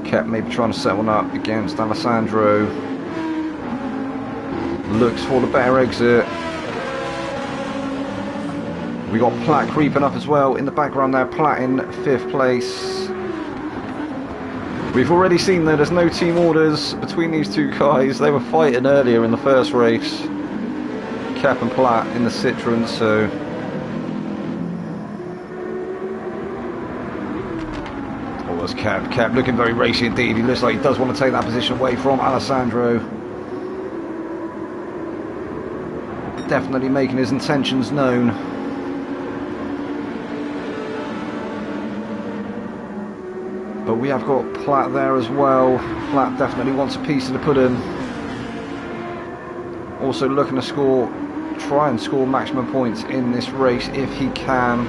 Kept maybe trying to set one up against Alessandro. Looks for the better exit. We got Platt creeping up as well in the background there. Platt in 5th place. We've already seen that there's no team orders between these two guys. They were fighting earlier in the first race. Cap and Platt in the Citroen, so oh, that's Cap. Cap looking very racy indeed. He looks like he does want to take that position away from Alessandro. Definitely making his intentions known. But we have got Platt there as well. Platt definitely wants a piece of the pudding. Also looking to score, try and score maximum points in this race if he can.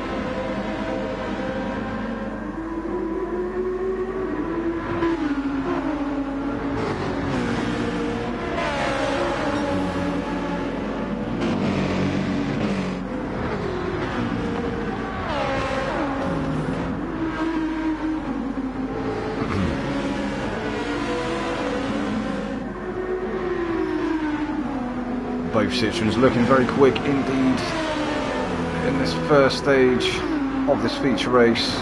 Both Citroens looking very quick indeed in this first stage of this feature race.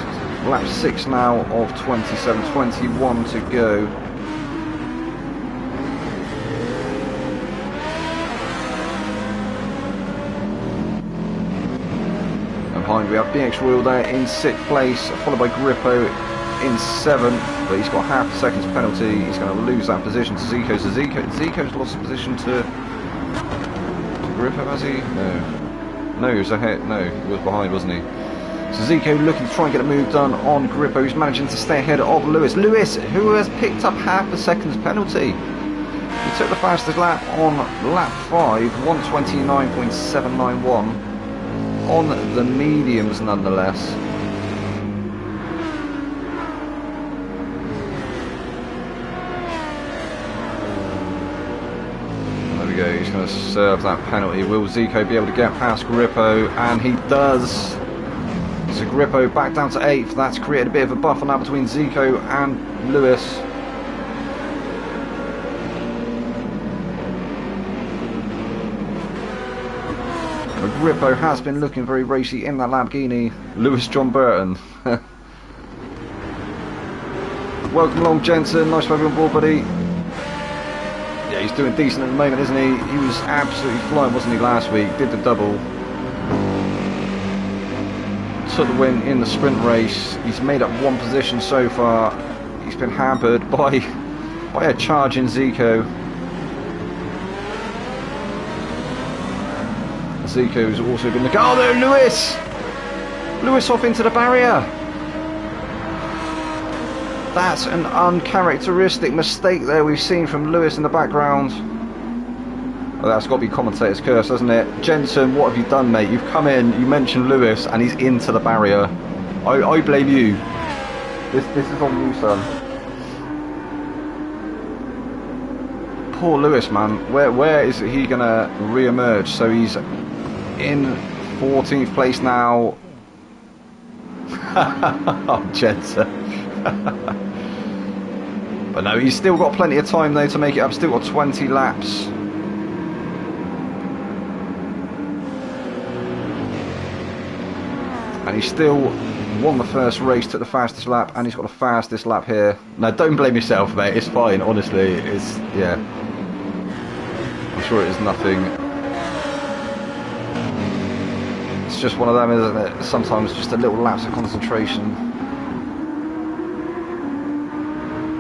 Lap 6 now of 27, 21 to go. And behind we have BX Royal there in 6th place, followed by Grippo in 7th, but he's got half a second's penalty. He's going to lose that position to Zico. So Zico's lost the position to Grippo, has he? No, he was ahead. No, he was behind, wasn't he? So Zico looking to try and get a move done on Grippo, who's managing to stay ahead of Lewis. Lewis, who has picked up half a second's penalty. He took the fastest lap on lap 5, 129.791 on the mediums nonetheless. He's going to serve that penalty. Will Zico be able to get past Grippo? And he does. So Grippo back down to 8th. That's created a bit of a buffer now between Zico and Lewis. But Grippo has been looking very racy in that Lamborghini. Lewis John Burton. Welcome along, Jensen. Nice to have you on board, buddy. Yeah, he's doing decent at the moment, isn't he? He was absolutely flying, wasn't he, last week? Did the double. Took the win in the sprint race. He's made up 1 position so far. He's been hampered by a charge in Zico. Zico's also been looking. Oh no, Lewis! Lewis off into the barrier. That's an uncharacteristic mistake there we've seen from Lewis in the background. Well, that's got to be commentator's curse, hasn't it? Jensen, what have you done, mate? You've come in, you mentioned Lewis, and he's into the barrier. I blame you. This is on you, son. Poor Lewis, man. Where is he going to re-emerge? So he's in 14th place now. Oh, Jensen. But no, he's still got plenty of time though to make it up. Still got 20 laps. And he still won the first race, took the fastest lap, and he's got the fastest lap here. No, don't blame yourself, mate. It's fine, honestly. It's, yeah. I'm sure it is nothing It's just one of them, isn't it? Sometimes just a little lapse of concentration.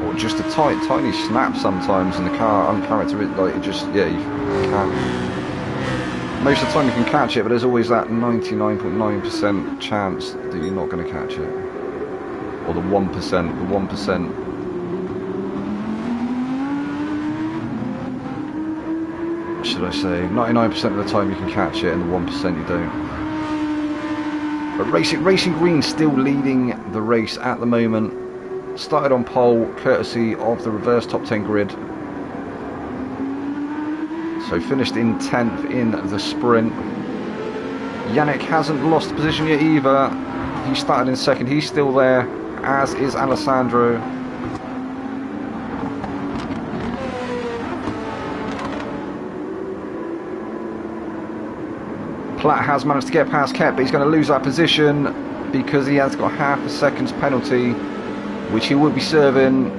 Or just a tiny snap sometimes in the car, uncharacteristic, like it just, yeah, you can't. Most of the time you can catch it, but there's always that 99.9% chance that you're not going to catch it. Or the 1%, the 1%. Should I say, 99% of the time you can catch it and the 1% you don't. But Racing Green still leading the race at the moment. Started on pole, courtesy of the reverse top 10 grid. So finished in 10th in the sprint. Yannick hasn't lost position yet either. He started in second, he's still there, as is Alessandro. Platt has managed to get past Kep, but he's going to lose that position because he has got half a second's penalty, which he will be serving.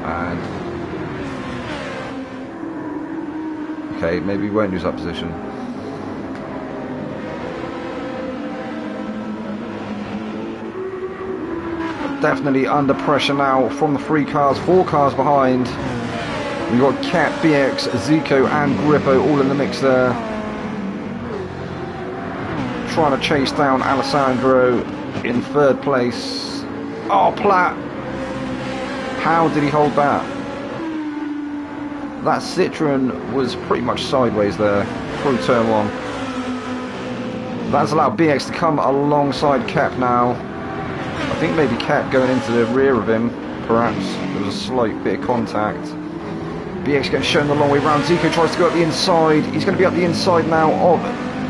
And okay, maybe he won't lose that position. Definitely under pressure now from the 3 cars, 4 cars behind. We've got Cat, BX, Zico and Grippo all in the mix there. Trying to chase down Alessandro in 3rd place. Oh, Platt! How did he hold that? That Citroen was pretty much sideways there through turn 1. That's allowed BX to come alongside Kep now. I think maybe Kep going into the rear of him, perhaps. There was a slight bit of contact. BX getting shown the long way round. Zico tries to go up the inside. He's going to be up the inside now of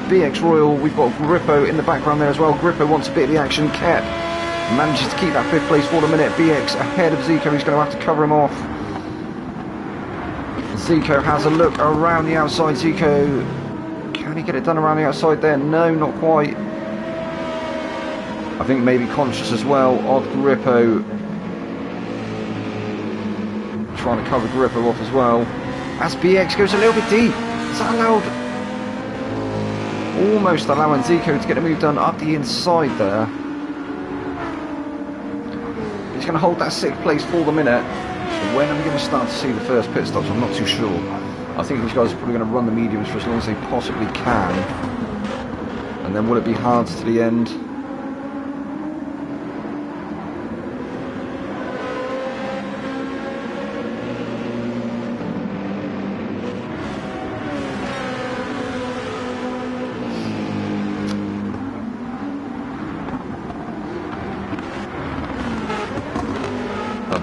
BX Royal. We've got Grippo in the background there as well. Grippo wants a bit of the action. Kep manages to keep that 5th place for the minute. BX ahead of Zico. He's going to have to cover him off. Zico has a look around the outside. Zico, can he get it done around the outside there? No, not quite. I think maybe conscious as well of Grippo. Trying to cover Grippo off as well. As BX goes a little bit deep. Is that allowed? Almost allowing Zico to get a move done up the inside there. He's going to hold that 6th place for the minute. When are we going to start to see the first pit stops? I'm not too sure. I think these guys are probably going to run the mediums for as long as they possibly can. And then will it be hard to the end?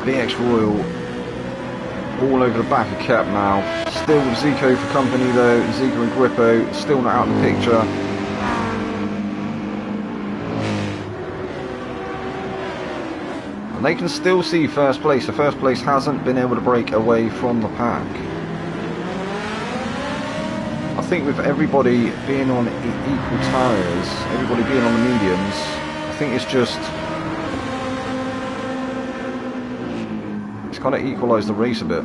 BX Royal all over the back of Kep now. Still with Zico for company though. Zico and Grippo still not out of the picture. And they can still see 1st place. The 1st place hasn't been able to break away from the pack. I think with everybody being on equal tyres, everybody being on the mediums, I think it's just kind of equalise the race a bit, if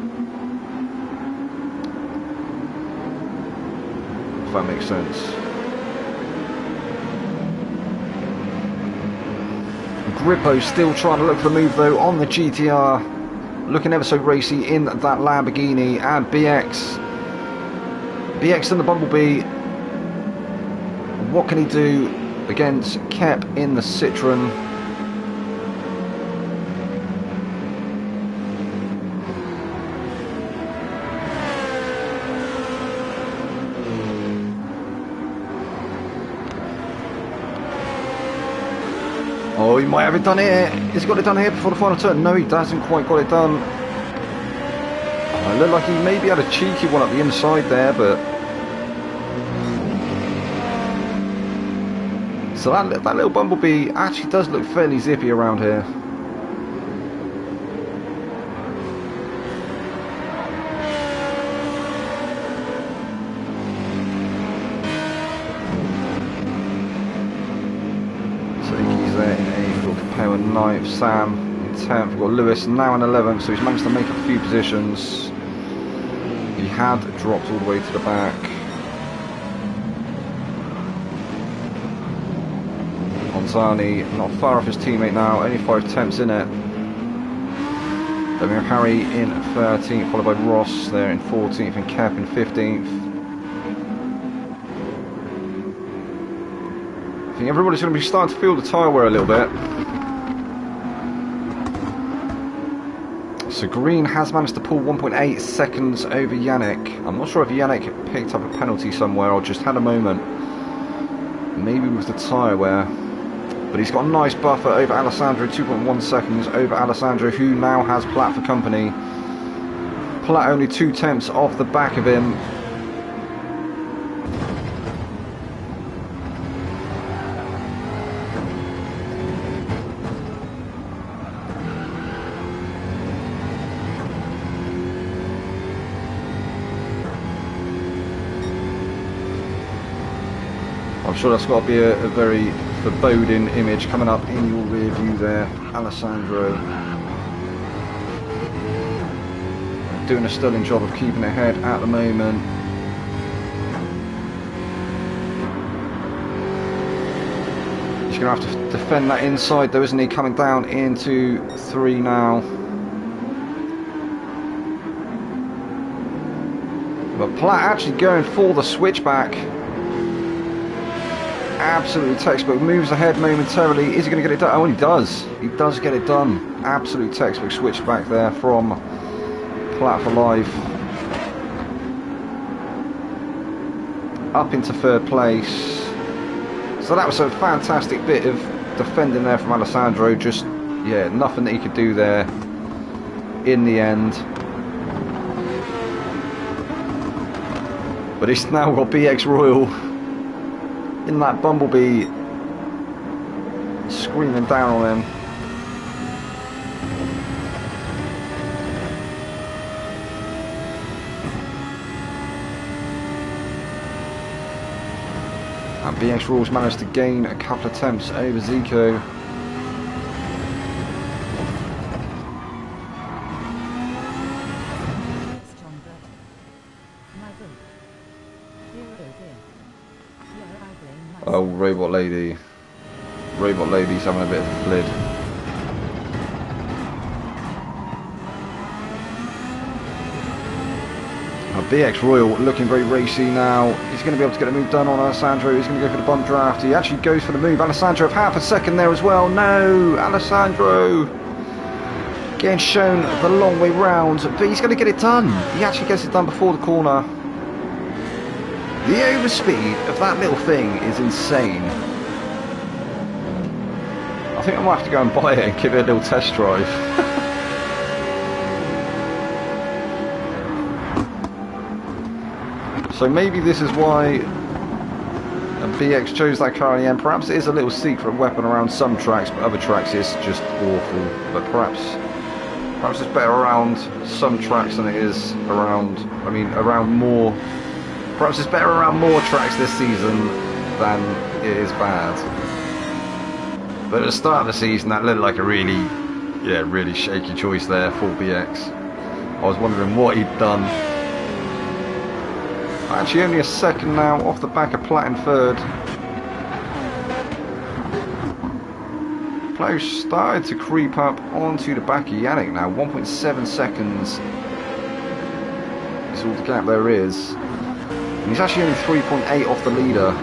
that makes sense. Grippo still trying to look for the move though on the GTR, looking ever so racy in that Lamborghini. And BX and the Bumblebee, what can he do against Kep in the Citroen? Oh, he might have it done here. Has he got it done here before the final turn? No, he hasn't quite got it done. It looked like he maybe had a cheeky one up the inside there, but... So that little Bumblebee actually does look fairly zippy around here. Power 9th, Sam in 10th, we've got Lewis now in 11th, so he's managed to make up a few positions. He had dropped all the way to the back. Onzani not far off his teammate now, only 5 attempts in it. Then we have Harry in 13th, followed by Ross there in 14th and Kev in 15th. I think everybody's going to be starting to feel the tyre wear a little bit. So Green has managed to pull 1.8 seconds over Yannick. I'm not sure if Yannick picked up a penalty somewhere or just had a moment. Maybe with the tyre wear. But he's got a nice buffer over Alessandro, 2.1 seconds over Alessandro, who now has Platt for company. Platt only 2 tenths off the back of him. I'm sure that's got to be a very foreboding image coming up in your rear view there. Alessandro doing a stunning job of keeping ahead at the moment. He's going to have to defend that inside though, isn't he? Coming down into 3 now. But Platt actually going for the switchback. Absolutely textbook, moves ahead momentarily. Is he going to get it done? Oh, he does. He does get it done. Absolute textbook switch back there from Platt for life. Up into 3rd place. So that was a fantastic bit of defending there from Alessandro. Just, yeah, nothing that he could do there in the end. But he's now got BX Royal in that Bumblebee screaming down on him. And BX Rules managed to gain a couple of attempts over Zico. Oh, Robot Lady. Robot Lady's having a bit of a flid. BX Royal looking very racy now. He's going to be able to get a move done on Alessandro. He's going to go for the bump draft. He actually goes for the move. Alessandro have half a second there as well. No! Alessandro getting shown the long way round. But he's going to get it done. He actually gets it done before the corner. The overspeed of that little thing is insane. I think I might have to go and buy it and give it a little test drive. So maybe this is why BX chose that car in the end. Perhaps it is a little secret weapon around some tracks, but other tracks it's just awful. But perhaps it's better around some tracks than it is around, around more. Perhaps it's better around more tracks this season than it is bad. But at the start of the season, that looked like a really shaky choice there for BX. I was wondering what he'd done. Actually, only a second now off the back of Platt in 3rd. Platt started to creep up onto the back of Yannick now. 1.7 seconds is all the gap there is. And he's actually only 3.8 off the leader.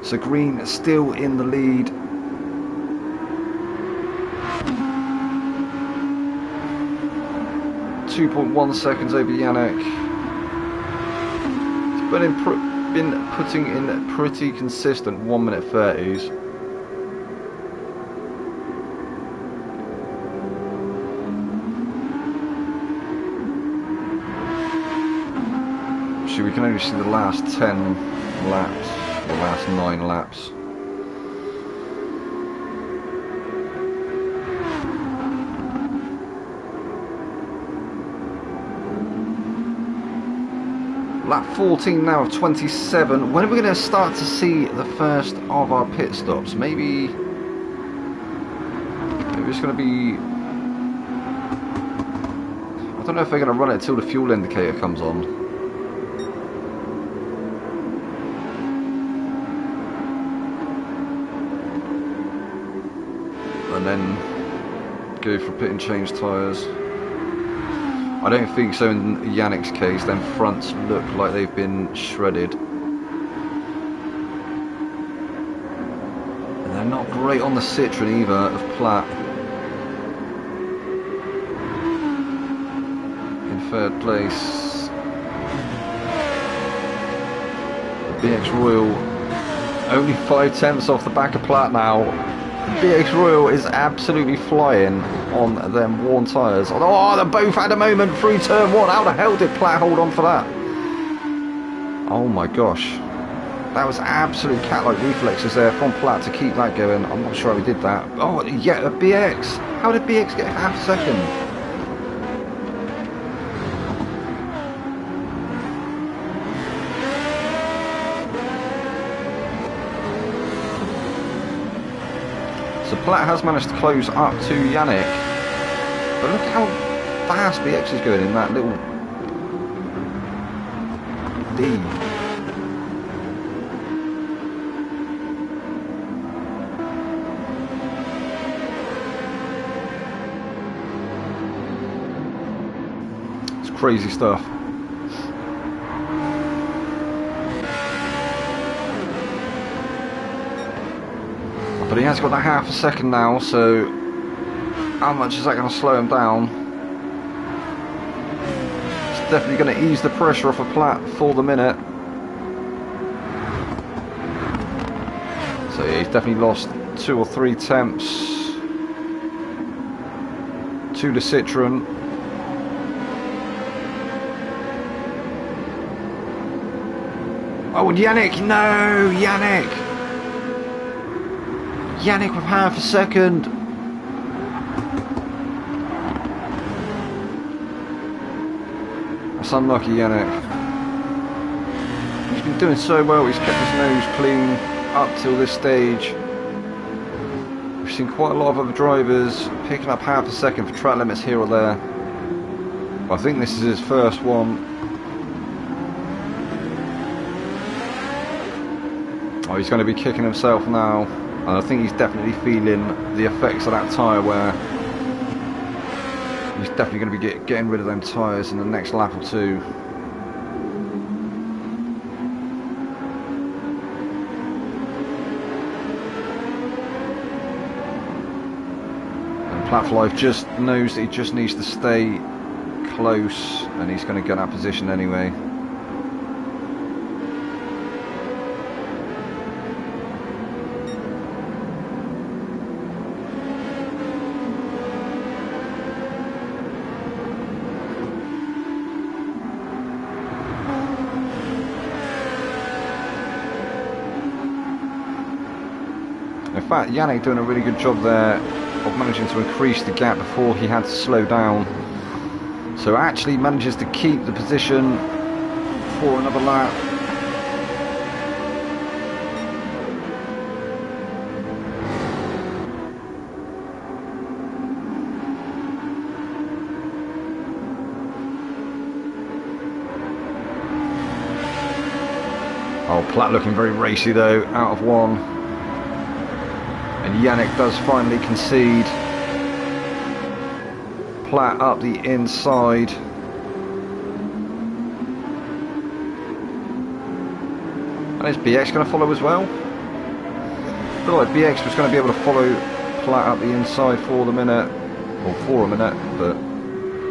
So Green still in the lead. .1 seconds over Yannick. He's been putting in pretty consistent 1:30s. We can only see the last 10 laps, the last 9 laps. Lap 14 now of 27. When are we going to start to see the first of our pit stops? Maybe it's going to be... I don't don't know if they're going to run it till the fuel indicator comes on. And then go for pit and change tyres. I don't think so in Yannick's case. Them fronts look like they've been shredded. And they're not great on the Citroen either of Platt. In third place, the BX Royal only 5/10 off the back of Platt now. BX Royal is absolutely flying on them worn tyres. Oh, they both had a moment through turn one. How the hell did Platt hold on for that? Oh my gosh. That was absolute cat-like reflexes there from Platt to keep that going. I'm not sure how he did that. Oh, yeah, a BX. How did BX get half a second? So Platt has managed to close up to Yannick, but look how fast BX is going in that little D. It's crazy stuff. But he has got that half a second now, so how much is that going to slow him down? It's definitely going to ease the pressure off of Platt for the minute. So yeah, he's definitely lost 2 or 3 temps to the Citroen. Oh, and Yannick! No! Yannick! Yannick with half a second. That's unlucky, Yannick. He's been doing so well, he's kept his nose clean up till this stage. We've seen quite a lot of other drivers picking up half a second for track limits here or there. But I think this is his first one. Oh, he's going to be kicking himself now. And I think he's definitely feeling the effects of that tyre wear. He's definitely going to be getting rid of them tyres in the next lap or two. And Platt for Life just knows that he just needs to stay close, and he's going to get that position anyway. In fact, Yannick doing a really good job there of managing to increase the gap before he had to slow down. So actually manages to keep the position for another lap. Oh, Platt looking very racy though, out of one. And Yannick does finally concede. Platt up the inside. And is BX going to follow as well? I feel like BX was going to be able to follow Platt up the inside for the minute, or for a minute, but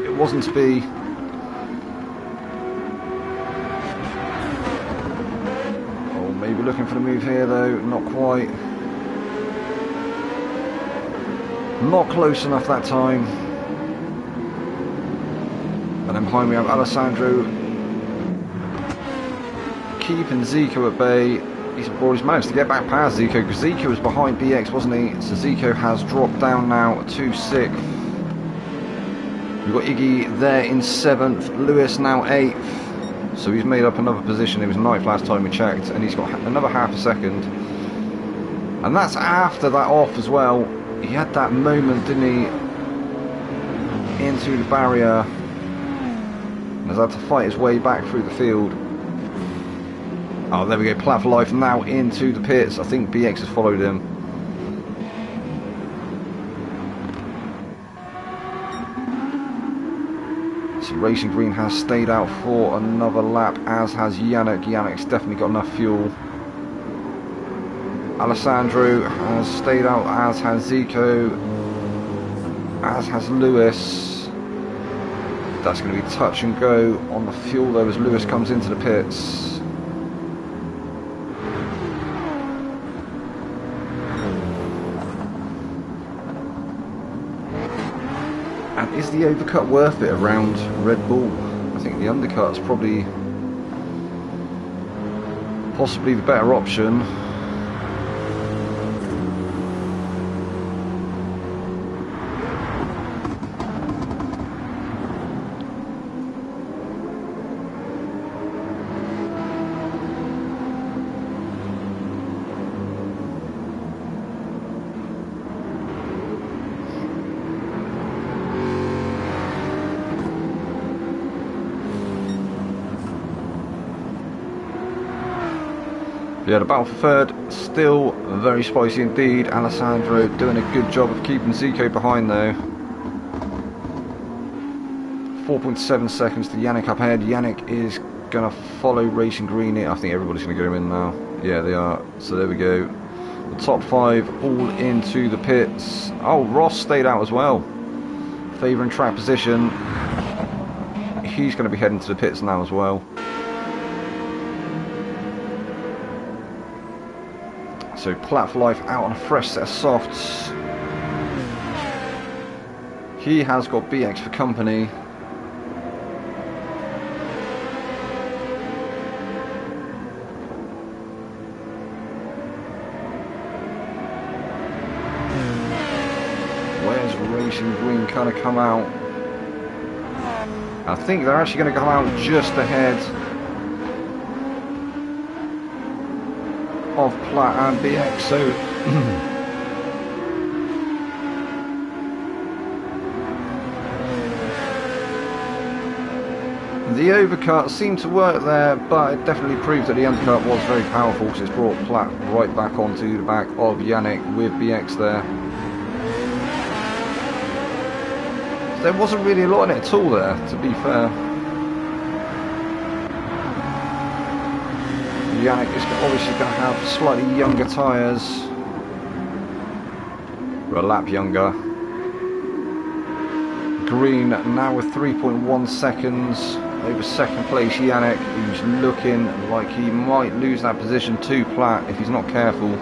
it wasn't to be. Oh, maybe looking for the move here though, not quite. Not close enough that time. And then behind we have Alessandro keeping Zico at bay. He's managed to get back past Zico because Zico was behind BX, wasn't he? So Zico has dropped down now to 6th. We've got Iggy there in 7th. Lewis now 8th. So he's made up another position. He was 9th last time we checked, and he's got another half a second. And that's after that off as well. He had that moment, didn't he, into the barrier. Has had to fight his way back through the field. Oh, there we go. Platt for life now into the pits. I think BX has followed him. So Racing Green has stayed out for another lap, as has Yannick. Yannick's definitely got enough fuel. Alessandro has stayed out, as has Zico, as has Lewis. That's going to be touch and go on the fuel though as Lewis comes into the pits. And is the overcut worth it around Red Bull? I think the undercut's possibly the better option. Yeah, the battle for third, still very spicy indeed. Alessandro doing a good job of keeping Zico behind though. 4.7 seconds to Yannick up ahead. Yannick is going to follow Racing Green here. I think everybody's going to go in now. Yeah, they are. So there we go. The top 5 all into the pits. Oh, Ross stayed out as well. Favouring track position. He's going to be heading to the pits now as well. So Platt for life out on a fresh set of softs. He has got BX for company. Where's Racing Green kind of come out? I think they're actually going to come out just ahead of Platt and BX, so the overcut seemed to work there, but it definitely proved that the undercut was very powerful because it's brought Platt right back onto the back of Yannick with BX there. So there wasn't really a lot in it at all there, to be fair. Yannick is obviously going to have slightly younger tyres, or a lap younger. Green now with 3.1 seconds over second place Yannick, who's looking like he might lose that position to Platt if he's not careful.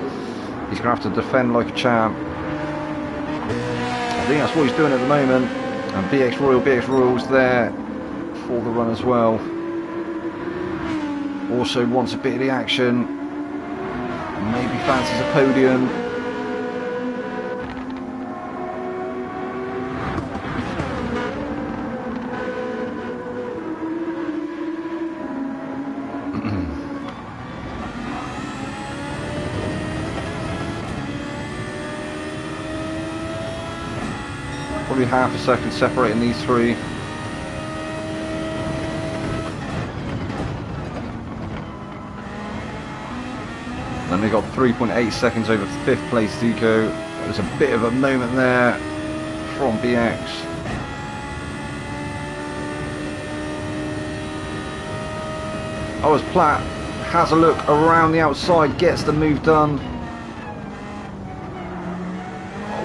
He's going to have to defend like a champ. I think that's what he's doing at the moment. And BX Royal's there for the run as well. Also wants a bit of the action, maybe fancies a podium. Probably half a second separating these three. And we got 3.8 seconds over 5th place Zico. There was a bit of a moment there from BX. Oh, as Platt has a look around the outside, gets the move done.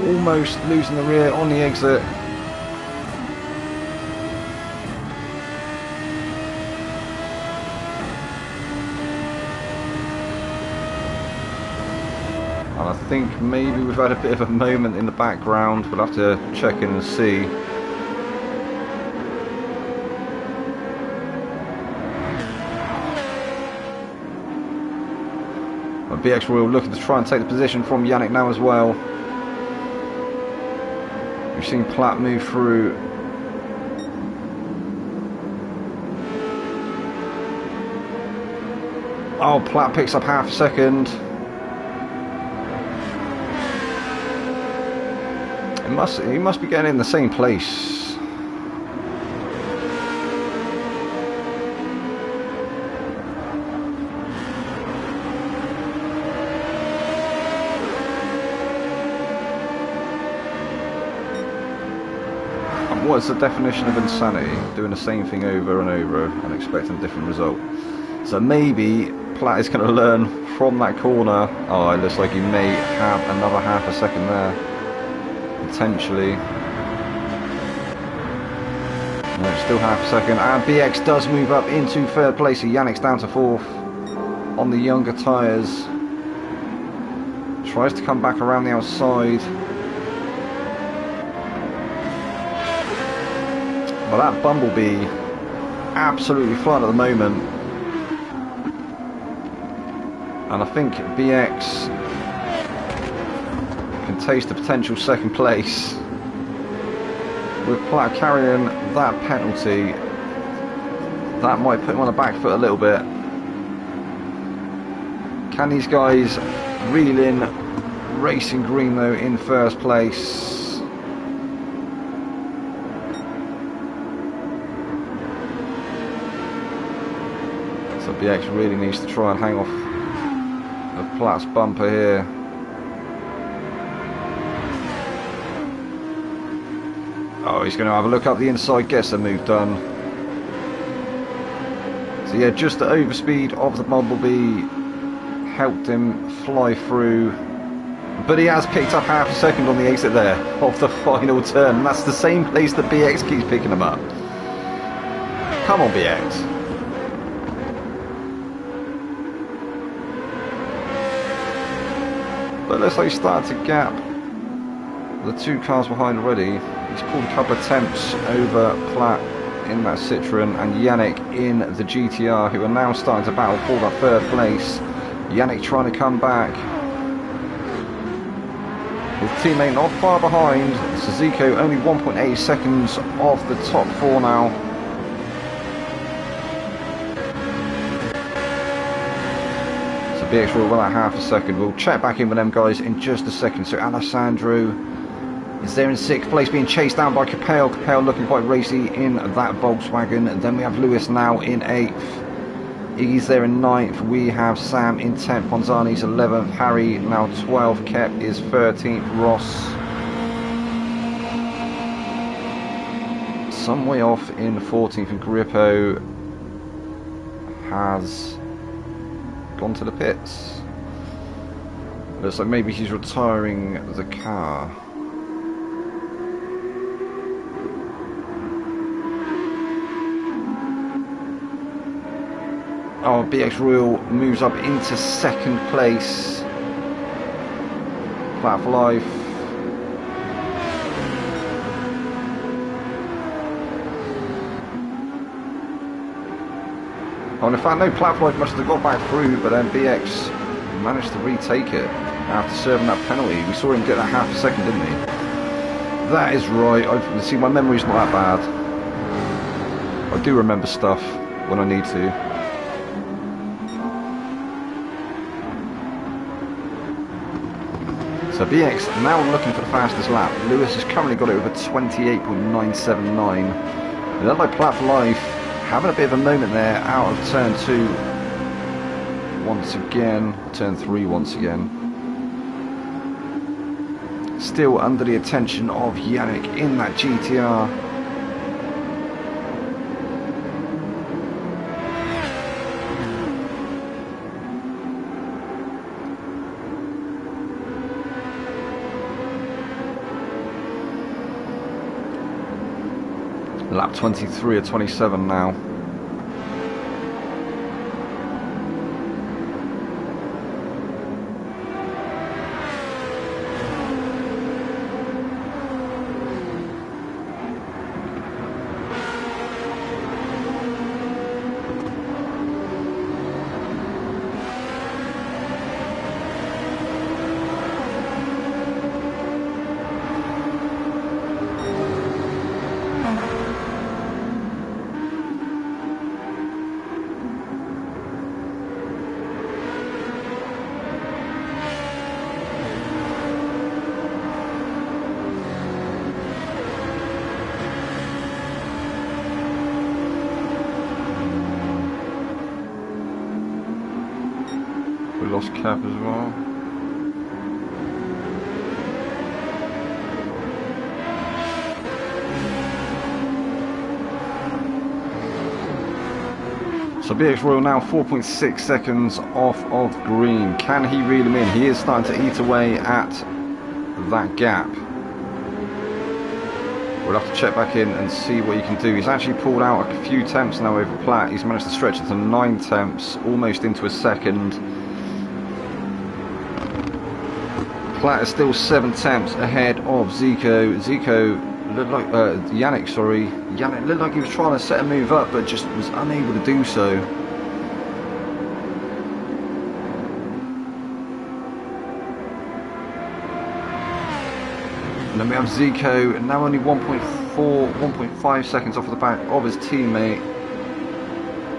Almost losing the rear on the exit. And I think maybe we've had a bit of a moment in the background. We'll have to check in and see. But BX Royal looking to try and take the position from Yannick now as well. We've seen Platt move through. Oh, Platt picks up half a second. He must be getting in the same place. What's the definition of insanity? Doing the same thing over and over and expecting a different result. So maybe Platt is going to learn from that corner. Oh, it looks like he may have another half a second there. Potentially. No, still half a second. And BX does move up into third place. So Yannick's down to fourth on the younger tyres. Tries to come back around the outside. Well, that Bumblebee absolutely flying at the moment. And I think BX can taste the potential second place. With Platt carrying that penalty, that might put him on the back foot a little bit. Can these guys reel in Racing Green though in first place? So BX really needs to try and hang off of Platt's bumper here. Oh, he's going to have a look up the inside, gets the move done. So yeah, just the overspeed of the Bumblebee helped him fly through. But he has picked up half a second on the exit there of the final turn. And that's the same place that BX keeps picking him up. Come on, BX. But it looks like he's started to gap the two cars behind already. He's pulled a couple of attempts over Platt in that Citroen and Yannick in the GTR, who are now starting to battle for that third place. Yannick trying to come back. His teammate not far behind. Suzuki only 1.8 seconds off the top four now. So BX will about half a second. We'll check back in with them guys in just a second. So Alessandro is there in sixth place, being chased down by Capel. Capel looking quite racy in that Volkswagen. And then we have Lewis now in eighth. Iggy's there in ninth. We have Sam in 10th. Ponzani's 11th. Harry now 12th. Kep is 13th. Ross some way off in 14th. And Grippo has gone to the pits. Looks like maybe he's retiring the car. Oh, BX Royal moves up into second place. Platt for life. Oh, and in fact, no, Platt for life must have got back through, but then BX managed to retake it after serving that penalty. We saw him get that half a second, didn't he? That is right. See, my memory's not that bad. I do remember stuff when I need to. So BX now looking for the fastest lap. Lewis has currently got it over 28.979. It looked like Platt for life having a bit of a moment there out of turn 2 once again, turn 3 once again. Still under the attention of Yannick in that GTR. Lap 23 or 27 now. Lost Cap as well. So BX Royal now 4.6 seconds off of green. Can he reel him in? He is starting to eat away at that gap. We'll have to check back in and see what he can do. He's actually pulled out a few tenths now over Platt. He's managed to stretch it to 9 tenths, almost into a second. Platt is still 7 tenths ahead of Zico. Zico looked like Yannick, sorry. Yannick looked like he was trying to set a move up, but just was unable to do so. And then we have Zico, now only 1.5 seconds off of the back of his teammate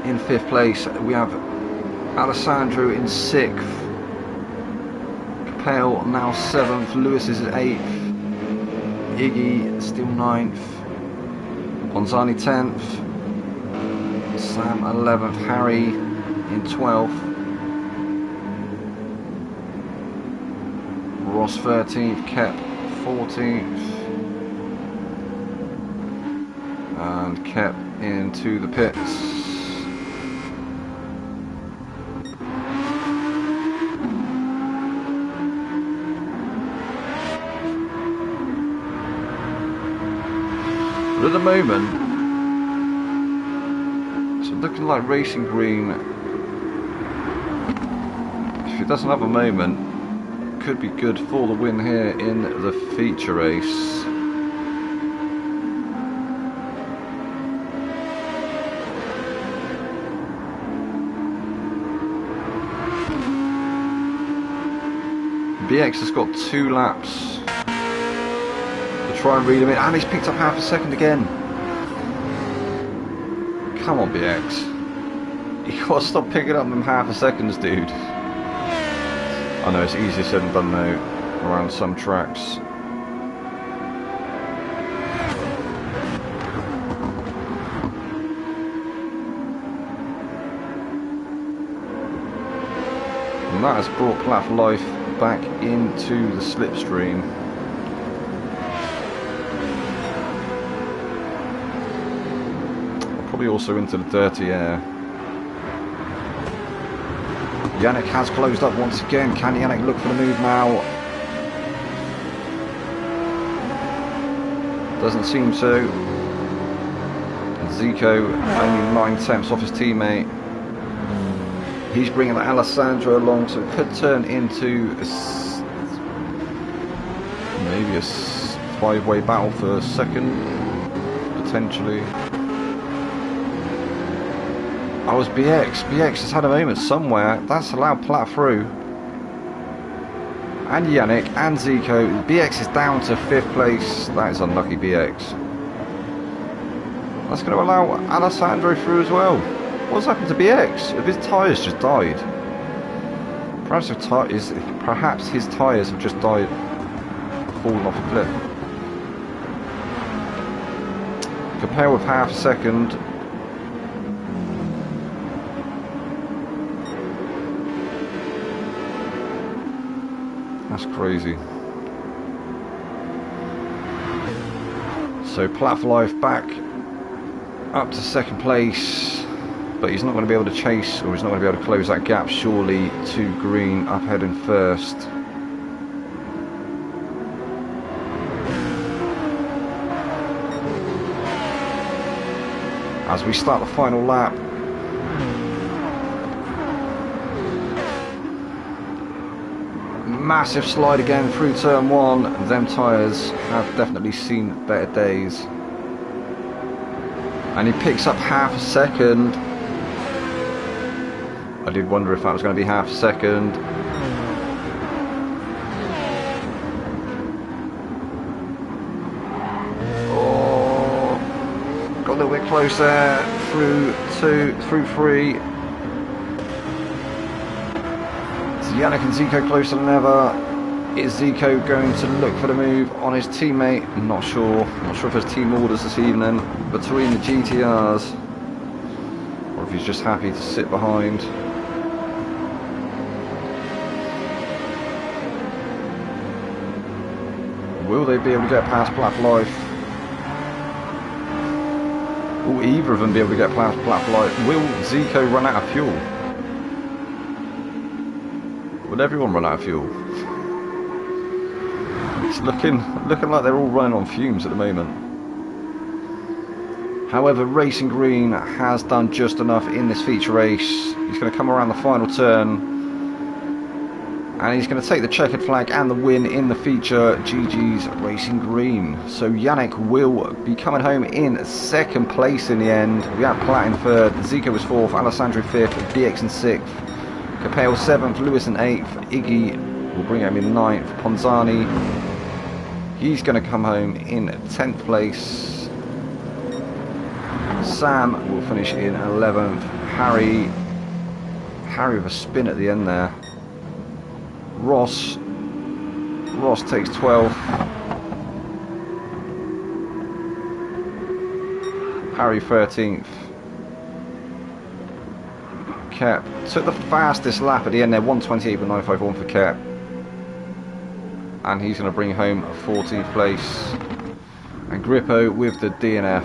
in 5th place. We have Alessandro in 6th. Capel now 7th. Lewis is 8th. Iggy still 9th. Ponzani 10th. Sam 11th. Harry in 12th. Ross 13th. Kep 14th, and kept into the pits. But at the moment, it's looking like Racing Green, if it doesn't have a moment, could be good for the win here in the feature race. BX has got 2 laps to try and reel him in, and he's picked up half a second again. Come on, BX. You gotta stop picking up them half a seconds, dude. I know it's easier said than done though, around some tracks. And that has brought Platt for Life back into the slipstream. Probably also into the dirty air. Yannick has closed up once again. Can Yannick look for the move now? Doesn't seem so. Zico only 9 tenths off his teammate. He's bringing Alessandro along, so it could turn into maybe a 5-way battle for a second, potentially. Oh, it's BX. BX has had a moment somewhere. That's allowed Platt through. And Yannick and Zico. BX is down to 5th place. That is unlucky, BX. That's going to allow Alessandro through as well. What's happened to BX? If his tyres just died. Perhaps his tyres have just died, fallen off a cliff. Compare with half a second. That's crazy. So Platt for Life back up to 2nd place, but he's not going to be able to chase, or he's not going to be able to close that gap surely to Green up ahead in 1st. As we start the final lap. Massive slide again through turn 1. Them tyres have definitely seen better days. And he picks up half a second. I did wonder if that was going to be half a second. Oh, got a little bit closer through 2, through 3. Yannick and Zico closer than ever. Is Zico going to look for the move on his teammate? I'm not sure. Not sure if there's team orders this evening between the GTRs, or if he's just happy to sit behind. Will they be able to get past Platt for Life? Will either of them be able to get past Black Light? Will Zico run out of fuel? Will everyone run out of fuel? It's looking like they're all running on fumes at the moment. However, Racing Green has done just enough in this feature race. He's going to come around the final turn. And he's going to take the checkered flag and the win in the feature. GG's Racing Green. So Yannick will be coming home in second place in the end. We had Platt in third, Zico was fourth, Alessandro fifth, BX in sixth, Capel seventh, Lewis in eighth, Iggy will bring him in ninth, Ponzani, he's going to come home in 10th place. Sam will finish in 11th. Harry with a spin at the end there. Ross takes 12th. Harry 13th. Kep took the fastest lap at the end there, 1:28.951 for Kep. And he's going to bring home 14th place. And Grippo with the DNF.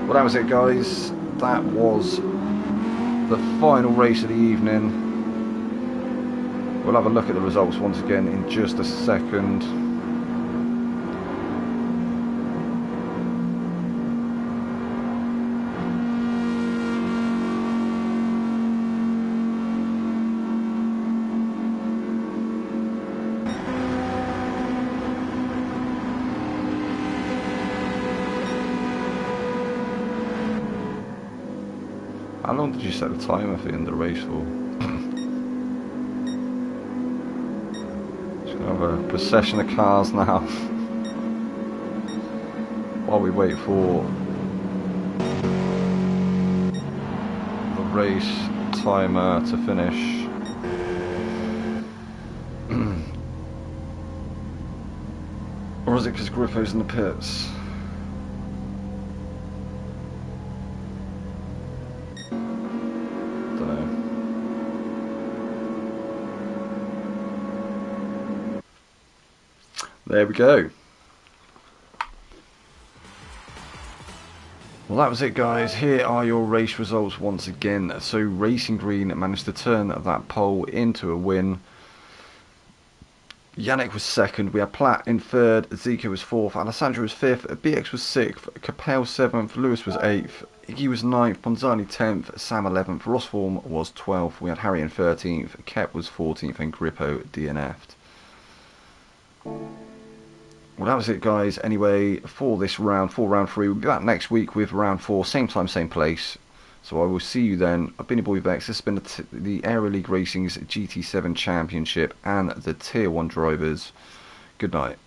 Well, that was it, guys. That was the final race of the evening. We'll have a look at the results once again in just a second. How long did you set the timer for the end of the race for? Just gonna have a procession of cars now while we wait for the race timer to finish. Or is it because Griffo's in the pits? There we go. Well, that was it, guys. Here are your race results once again. So Racing Green managed to turn that pole into a win. Yannick was second, we had Platt in third, Zico was fourth, Alessandro was fifth, BX was sixth, Capel seventh, Lewis was eighth, Iggy was ninth, Ponzani 10th, Sam 11th, Rossform was 12th, we had Harry in 13th, Kep was 14th, and Grippo DNF'd. Well, that was it, guys. Anyway, for this round, for round 3, we'll be back next week with round 4, same time, same place. So I will see you then. I've been your boy Vex. This has been the Aero League Racing's GT7 Championship and the Tier 1 drivers. Good night.